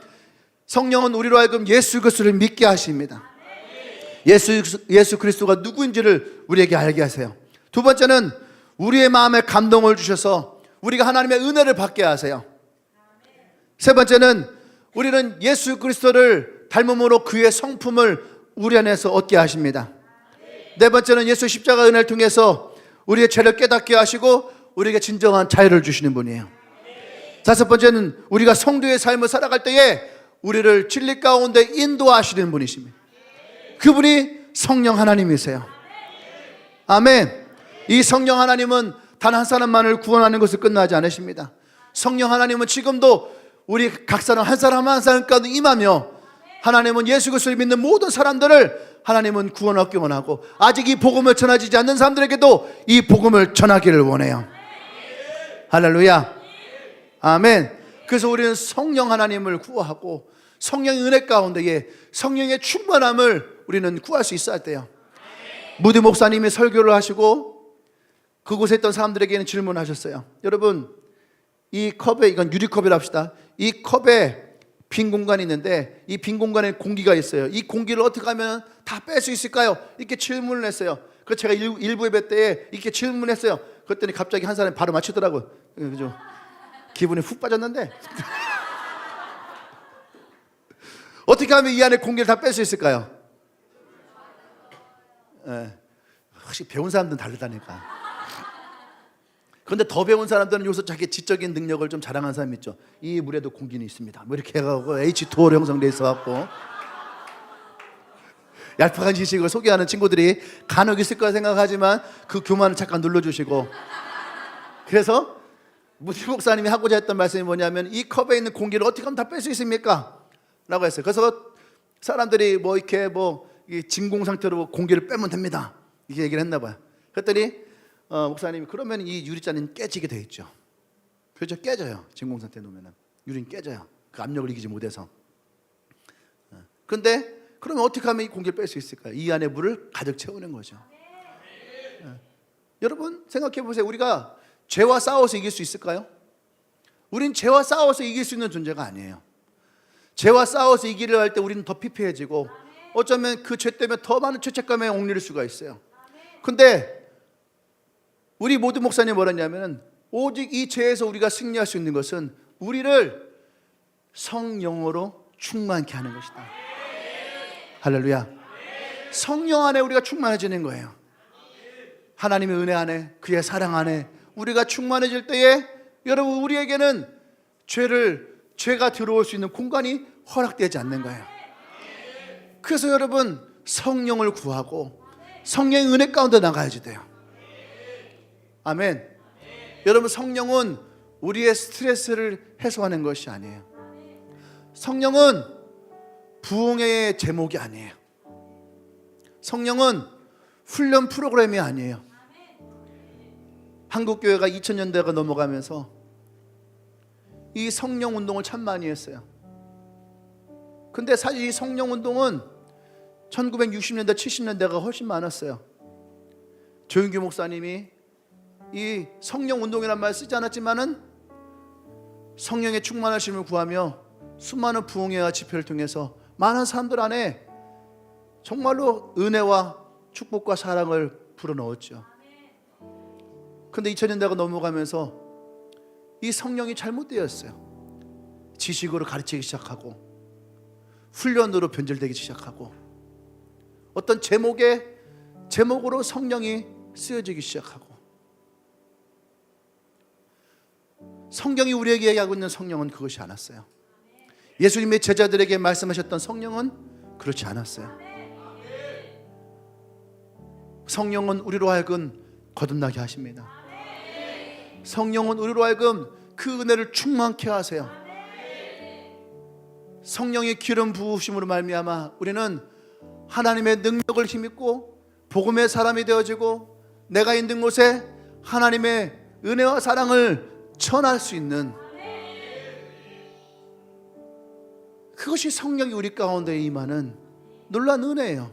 성령은 우리로 하여금 예수 그리스도를 믿게 하십니다. 예수 그리스도가 누구인지를 우리에게 알게 하세요. 두 번째는 우리의 마음에 감동을 주셔서 우리가 하나님의 은혜를 받게 하세요. 세 번째는 우리는 예수 그리스도를 닮음으로 그의 성품을 우리 안에서 얻게 하십니다. 네 번째는 예수 십자가 은혜를 통해서 우리의 죄를 깨닫게 하시고 우리에게 진정한 자유를 주시는 분이에요. 다섯 번째는 우리가 성도의 삶을 살아갈 때에 우리를 진리 가운데 인도하시는 분이십니다. 그분이 성령 하나님이세요. 아멘. 이 성령 하나님은 단 한 사람만을 구원하는 것을 끝나지 않으십니다. 성령 하나님은 지금도 우리 각 사람 한 사람 한 사람 가운데 임하며 하나님은 예수 그리스도를 믿는 모든 사람들을 하나님은 구원 얻기 원하고 아직 이 복음을 전하지 않는 사람들에게도 이 복음을 전하기를 원해요. 할렐루야. 아멘. 그래서 우리는 성령 하나님을 구하고 성령의 은혜 가운데에 성령의 충만함을 우리는 구할 수 있어야 돼요. 무디 목사님이 설교를 하시고 그곳에 있던 사람들에게는 질문하셨어요. 여러분, 이 컵에, 이건 유리컵이라 합시다. 이 컵에 빈 공간이 있는데 이 빈 공간에 공기가 있어요. 이 공기를 어떻게 하면 다 뺄 수 있을까요? 이렇게 질문을 했어요. 그 제가 일부 예배 때에 이렇게 질문했어요. 그랬더니 갑자기 한 사람이 바로 맞추더라고요. 그죠? 기분이 훅 빠졌는데 어떻게 하면 이 안에 공기를 다 뺄 수 있을까요? 확실히 배운 사람들은 다르다니까. 그런데 더 배운 사람들은 여기서 자기 지적인 능력을 좀 자랑하는 사람이 있죠. 이 물에도 공기는 있습니다. 뭐 이렇게 해가지고 H2O로 형성돼 있어갖고 얄팍한 지식을 소개하는 친구들이 간혹 있을 거라 생각하지만 그 교만을 잠깐 눌러주시고, 그래서 무디 목사님이 하고자 했던 말씀이 뭐냐면 이 컵에 있는 공기를 어떻게 하면 다 뺄 수 있습니까? 라고 했어요. 그래서 사람들이 뭐 이렇게 뭐 진공 상태로 공기를 빼면 됩니다, 이렇게 얘기를 했나 봐요. 그랬더니 목사님이 그러면 이 유리잔은 깨지게 돼 있죠. 그렇죠? 깨져요. 진공 상태에 놓으면 유리는 깨져요. 그 압력을 이기지 못해서. 그런데 그러면 어떻게 하면 이 공기를 뺄 수 있을까요? 이 안에 물을 가득 채우는 거죠. 여러분 생각해 보세요. 우리가 죄와 싸워서 이길 수 있을까요? 우린 죄와 싸워서 이길 수 있는 존재가 아니에요. 죄와 싸워서 이기려 할 때 우리는 더 피폐해지고 어쩌면 그 죄 때문에 더 많은 죄책감에 옥리를 수가 있어요. 근데 우리 모든 목사님이 뭐라 했냐면 오직 이 죄에서 우리가 승리할 수 있는 것은 우리를 성령으로 충만케 하는 것이다. 할렐루야. 성령 안에 우리가 충만해지는 거예요. 하나님의 은혜 안에, 그의 사랑 안에 우리가 충만해질 때에 여러분 우리에게는 죄가 들어올 수 있는 공간이 허락되지 않는 거예요. 그래서 여러분 성령을 구하고 성령의 은혜 가운데 나가야지 돼요. 아멘. 여러분 성령은 우리의 스트레스를 해소하는 것이 아니에요. 성령은 부흥의 제목이 아니에요. 성령은 훈련 프로그램이 아니에요. 한국교회가 2000년대가 넘어가면서 이 성령 운동을 참 많이 했어요. 근데 사실 이 성령 운동은 1960년대 70년대가 훨씬 많았어요. 조윤규 목사님이 이 성령 운동이란 말 쓰지 않았지만은 성령의 충만하심을 구하며 수많은 부흥회와 집회를 통해서 많은 사람들 안에 정말로 은혜와 축복과 사랑을 불어넣었죠. 근데 2000년대가 넘어가면서 이 성령이 잘못되었어요. 지식으로 가르치기 시작하고 훈련으로 변질되기 시작하고 어떤 제목으로 성령이 쓰여지기 시작하고, 성경이 우리에게 얘기하고 있는 성령은 그것이 않았어요. 예수님의 제자들에게 말씀하셨던 성령은 그렇지 않았어요. 성령은 우리로 하여금 거듭나게 하십니다. 성령은 우리로 하여금 그 은혜를 충만케 하세요. 성령의 기름 부으심으로 말미암아 우리는 하나님의 능력을 힘입고 복음의 사람이 되어지고 내가 있는 곳에 하나님의 은혜와 사랑을 전할 수 있는, 그것이 성령이 우리 가운데 임하는 놀라운 은혜예요.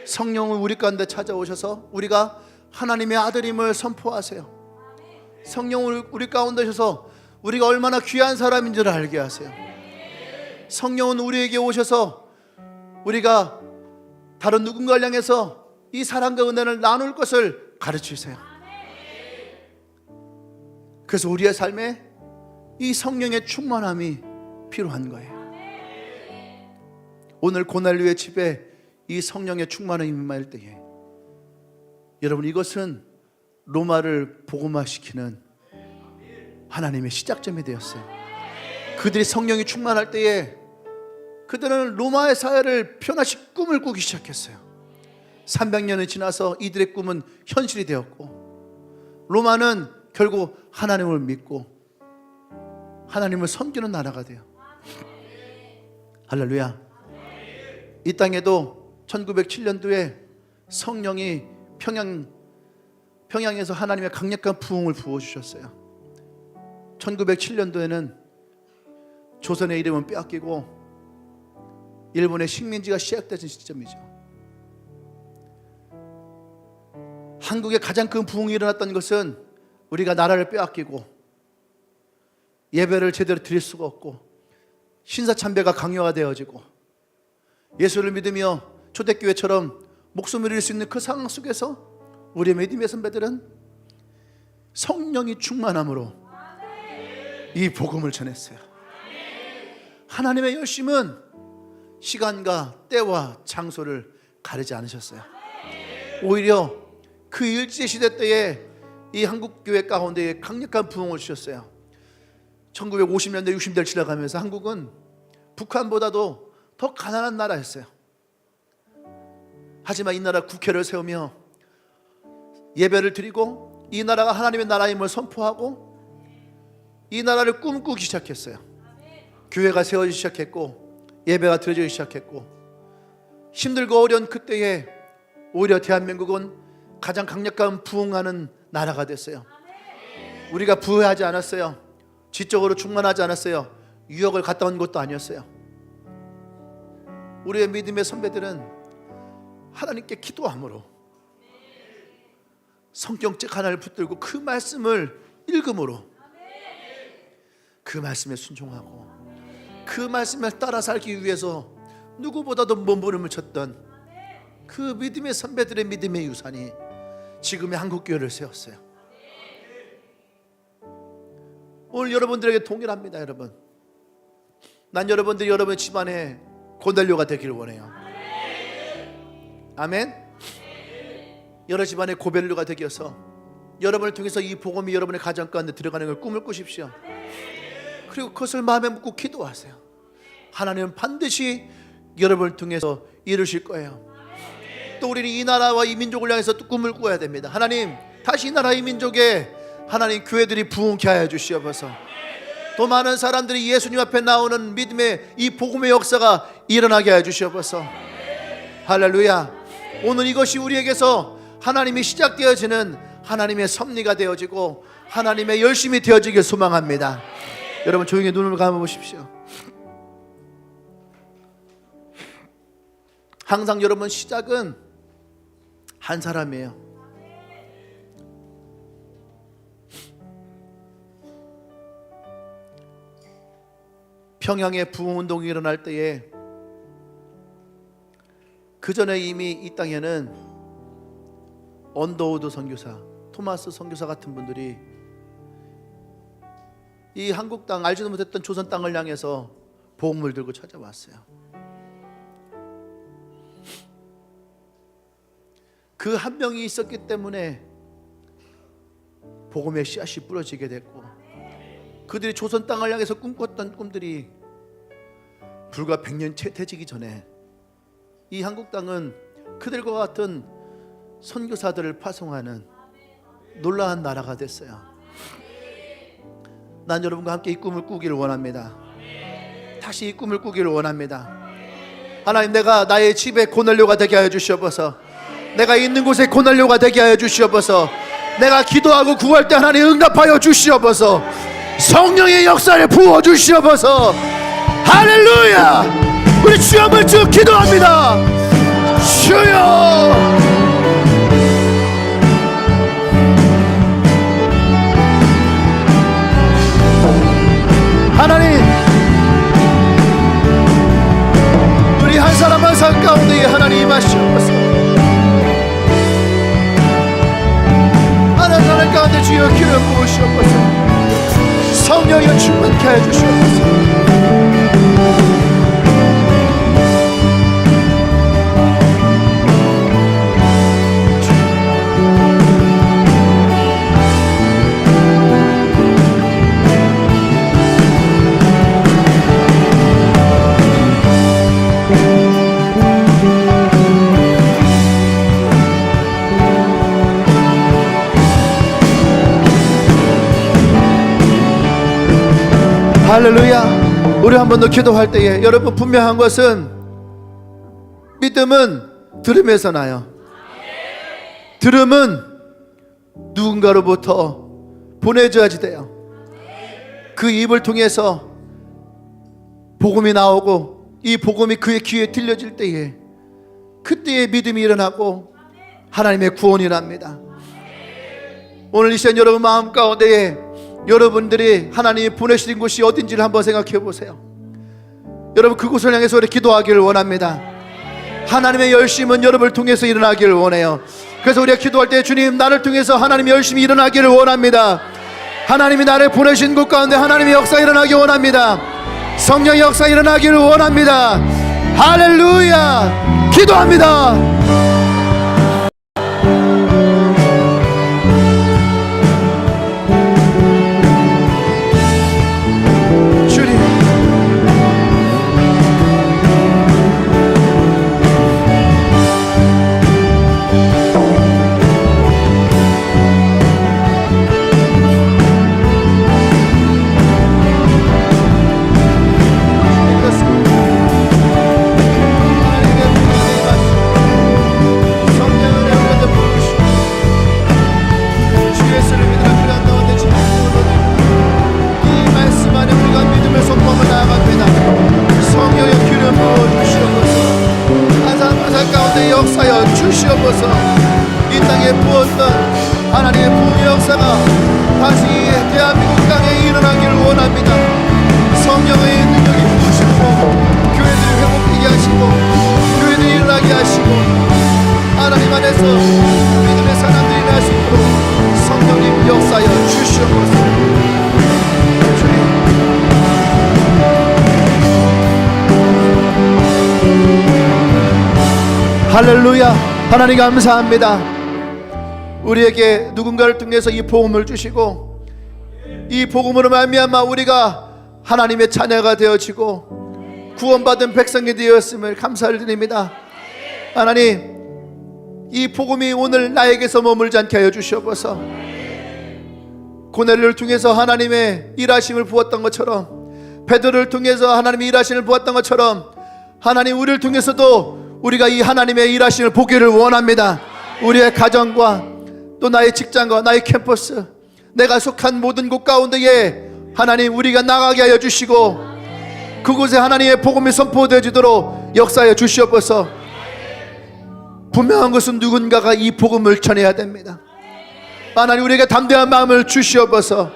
성령은 우리 가운데 찾아오셔서 우리가 하나님의 아들임을 선포하세요. 성령은 우리 가운데 오셔서 우리가 얼마나 귀한 사람인 줄 알게 하세요. 성령은 우리에게 오셔서 우리가 다른 누군가를 향해서 이 사랑과 은혜를 나눌 것을 가르치세요. 그래서 우리의 삶에 이 성령의 충만함이 필요한 거예요. 오늘 고넬료의 집에 이 성령의 충만함이 임할 때에 여러분 이것은 로마를 복음화시키는 하나님의 시작점이 되었어요. 그들이 성령이 충만할 때에 그들은 로마의 사회를 변화시 꿈을 꾸기 시작했어요. 300년이 지나서 이들의 꿈은 현실이 되었고 로마는 결국 하나님을 믿고 하나님을 섬기는 나라가 돼요. 할렐루야. 이 땅에도 1907년도에 성령이 평양에서 하나님의 강력한 부흥을 부어주셨어요. 1907년도에는 조선의 이름은 빼앗기고 일본의 식민지가 시작되는 시점이죠. 한국에 가장 큰 부흥이 일어났던 것은 우리가 나라를 빼앗기고 예배를 제대로 드릴 수가 없고 신사참배가 강요화되어지고 예수를 믿으며 초대교회처럼 목숨을 잃을 수 있는 그 상황 속에서 우리의 믿음의 선배들은 성령이 충만함으로 이 복음을 전했어요. 하나님의 열심은 시간과 때와 장소를 가리지 않으셨어요. 오히려 그 일제시대 때에 이 한국교회 가운데 강력한 부흥을 주셨어요. 1950년대 60년대를 지나가면서 한국은 북한보다도 더 가난한 나라였어요. 하지만 이 나라 국회를 세우며 예배를 드리고 이 나라가 하나님의 나라임을 선포하고 이 나라를 꿈꾸기 시작했어요. 교회가 세워지기 시작했고 예배가 드려지기 시작했고 힘들고 어려운 그때에 오히려 대한민국은 가장 강력한 부흥하는 나라가 됐어요. 우리가 부유하지 않았어요. 지적으로 충만하지 않았어요. 유역을 갔다 온 것도 아니었어요. 우리의 믿음의 선배들은 하나님께 기도함으로 성경책 하나를 붙들고 그 말씀을 읽음으로 그 말씀에 순종하고 그 말씀을 따라 살기 위해서 누구보다도 몸부림을 쳤던 그 믿음의 선배들의 믿음의 유산이 지금의 한국교회를 세웠어요. 오늘 여러분들에게 동일합니다. 여러분, 난 여러분들이 여러분의 집안에 고넬료가 되기를 원해요. 아멘. 여러 집안의 고넬료가 되어서 여러분을 통해서 이 복음이 여러분의 가정 가운데 들어가는 걸 꿈을 꾸십시오. 그리고 그것을 마음에 묻고 기도하세요. 하나님은 반드시 여러분을 통해서 이루실 거예요. 또 우리는 이 나라와 이 민족을 향해서 또 꿈을 꾸어야 됩니다. 하나님, 다시 이 나라 이 민족에 하나님 교회들이 부흥케 하여 주시옵소서. 또 많은 사람들이 예수님 앞에 나오는 믿음의 이 복음의 역사가 일어나게 하여 주시옵소서. 할렐루야. 오늘 이것이 우리에게서 하나님이 시작되어지는 하나님의 섭리가 되어지고 하나님의 열심이 되어지길 소망합니다. 여러분 조용히 눈을 감아보십시오. 항상 여러분 시작은 한 사람이에요. 평양의 부흥운동이 일어날 때에 그 전에 이미 이 땅에는 언더우드 선교사, 토마스 선교사 같은 분들이 이 한국 땅, 알지도 못했던 조선 땅을 향해서 복음을 들고 찾아왔어요. 그 한 명이 있었기 때문에 복음의 씨앗이 뿌려지게 됐고 그들이 조선 땅을 향해서 꿈꿨던 꿈들이 불과 100년 채 되지기 전에 이 한국 땅은 그들과 같은 선교사들을 파송하는 놀라운 나라가 됐어요. 난 여러분과 함께 이 꿈을 꾸기를 원합니다. 다시 이 꿈을 꾸기를 원합니다. 하나님, 내가 나의 집에 고넬료가 되게 하여 주시옵소서. 내가 있는 곳에 고넬료가 되게 하여 주시옵소서. 내가 기도하고 구할 때 하나님 응답하여 주시옵소서. 성령의 역사를 부어 주시옵소서. 할렐루야. 우리 주여 한번 쭉 기도합니다. 주여. 하나님, 우리 한 사람 한 사람 가운데 하나님 임하시옵소서. 하나님 사람 가운데 주여 기름 부으시옵소서. 성령이 충만케 해 주시옵소서. 할렐루야. 우리 한 번 더 기도할 때에 여러분 분명한 것은 믿음은 들음에서 나요. 들음은 누군가로부터 보내줘야지 돼요. 그 입을 통해서 복음이 나오고 이 복음이 그의 귀에 들려질 때에 그때의 믿음이 일어나고 하나님의 구원이 납니다. 오늘 이 시간 여러분 마음 가운데에 여러분들이 하나님이 보내신 곳이 어딘지를 한번 생각해 보세요. 여러분 그곳을 향해서 우리 기도하기를 원합니다. 하나님의 열심은 여러분을 통해서 일어나기를 원해요. 그래서 우리가 기도할 때 주님 나를 통해서 하나님이 열심히 일어나기를 원합니다. 하나님이 나를 보내신 곳 가운데 하나님의 역사 일어나기 원합니다. 성령의 역사 일어나기를 원합니다. 할렐루야. 기도합니다. 주시옵소서. 이 땅에 부었던 하나님의 부흥의 역사가 다시 대한민국 땅에 일어나기를 원합니다. 성령의 능력이 부으시고 교회들을 회복되게 하시고 교회들이 일어나게 하시고 하나님 안에서 믿음의 사람들이 일어날 수 있도록 성령님 역사여 주시옵소서. 할렐루야. 하나님 감사합니다. 우리에게 누군가를 통해서 이 복음을 주시고 이 복음으로 말미암아 우리가 하나님의 자녀가 되어지고 구원받은 백성이 되었음을 감사를 드립니다. 하나님 이 복음이 오늘 나에게서 머물지 않게 하여 주시옵소서. 고넬료를 통해서 하나님의 일하심을 보았던 것처럼 베드로를 통해서 하나님의 일하심을 보았던 것처럼 하나님 우리를 통해서도 우리가 이 하나님의 일하심을 보기를 원합니다. 우리의 가정과 또 나의 직장과 나의 캠퍼스 내가 속한 모든 곳 가운데에 하나님 우리가 나가게 하여 주시고 그곳에 하나님의 복음이 선포되어지도록 역사하여 주시옵소서. 분명한 것은 누군가가 이 복음을 전해야 됩니다. 하나님 우리에게 담대한 마음을 주시옵소서.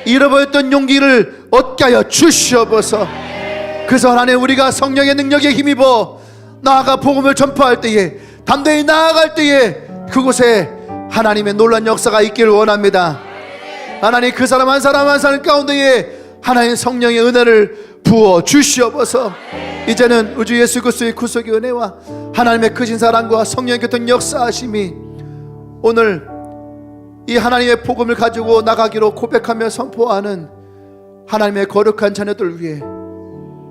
잃어버렸던 용기를 얻게 하여 주시옵소서. 그래서 하나님 우리가 성령의 능력에 힘입어 나아가 복음을 전파할 때에 담대히 나아갈 때에 그곳에 하나님의 놀라운 역사가 있기를 원합니다. 하나님 그 사람 한 사람 한 사람 가운데에 하나님의 성령의 은혜를 부어 주시옵소서. 이제는 우주 예수 그리스도의 구속의 은혜와 하나님의 크신 사랑과 성령의 교통 역사하심이 오늘 이 하나님의 복음을 가지고 나가기로 고백하며 선포하는 하나님의 거룩한 자녀들 위해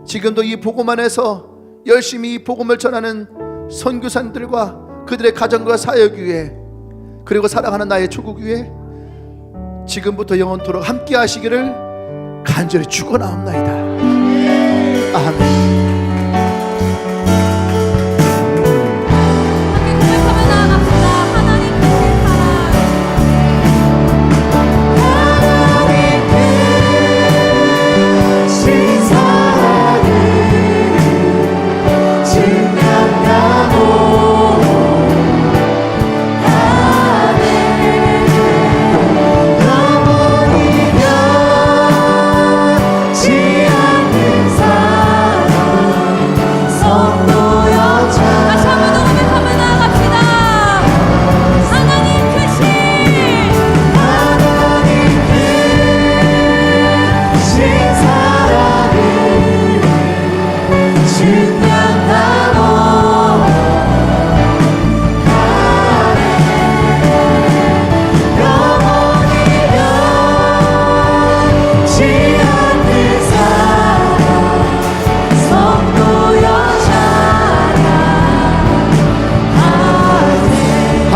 지금도 이 복음 안에서 열심히 이 복음을 전하는 선교사님들과 그들의 가정과 사역 위에 그리고 사랑하는 나의 조국 위에 지금부터 영원토록 함께 하시기를 간절히 축원하옵나이다. 아멘.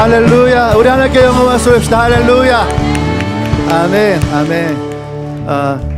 할렐루야. 우리 하나님께 영광을 쏠읍시다. 할렐루야. 아멘. 아멘.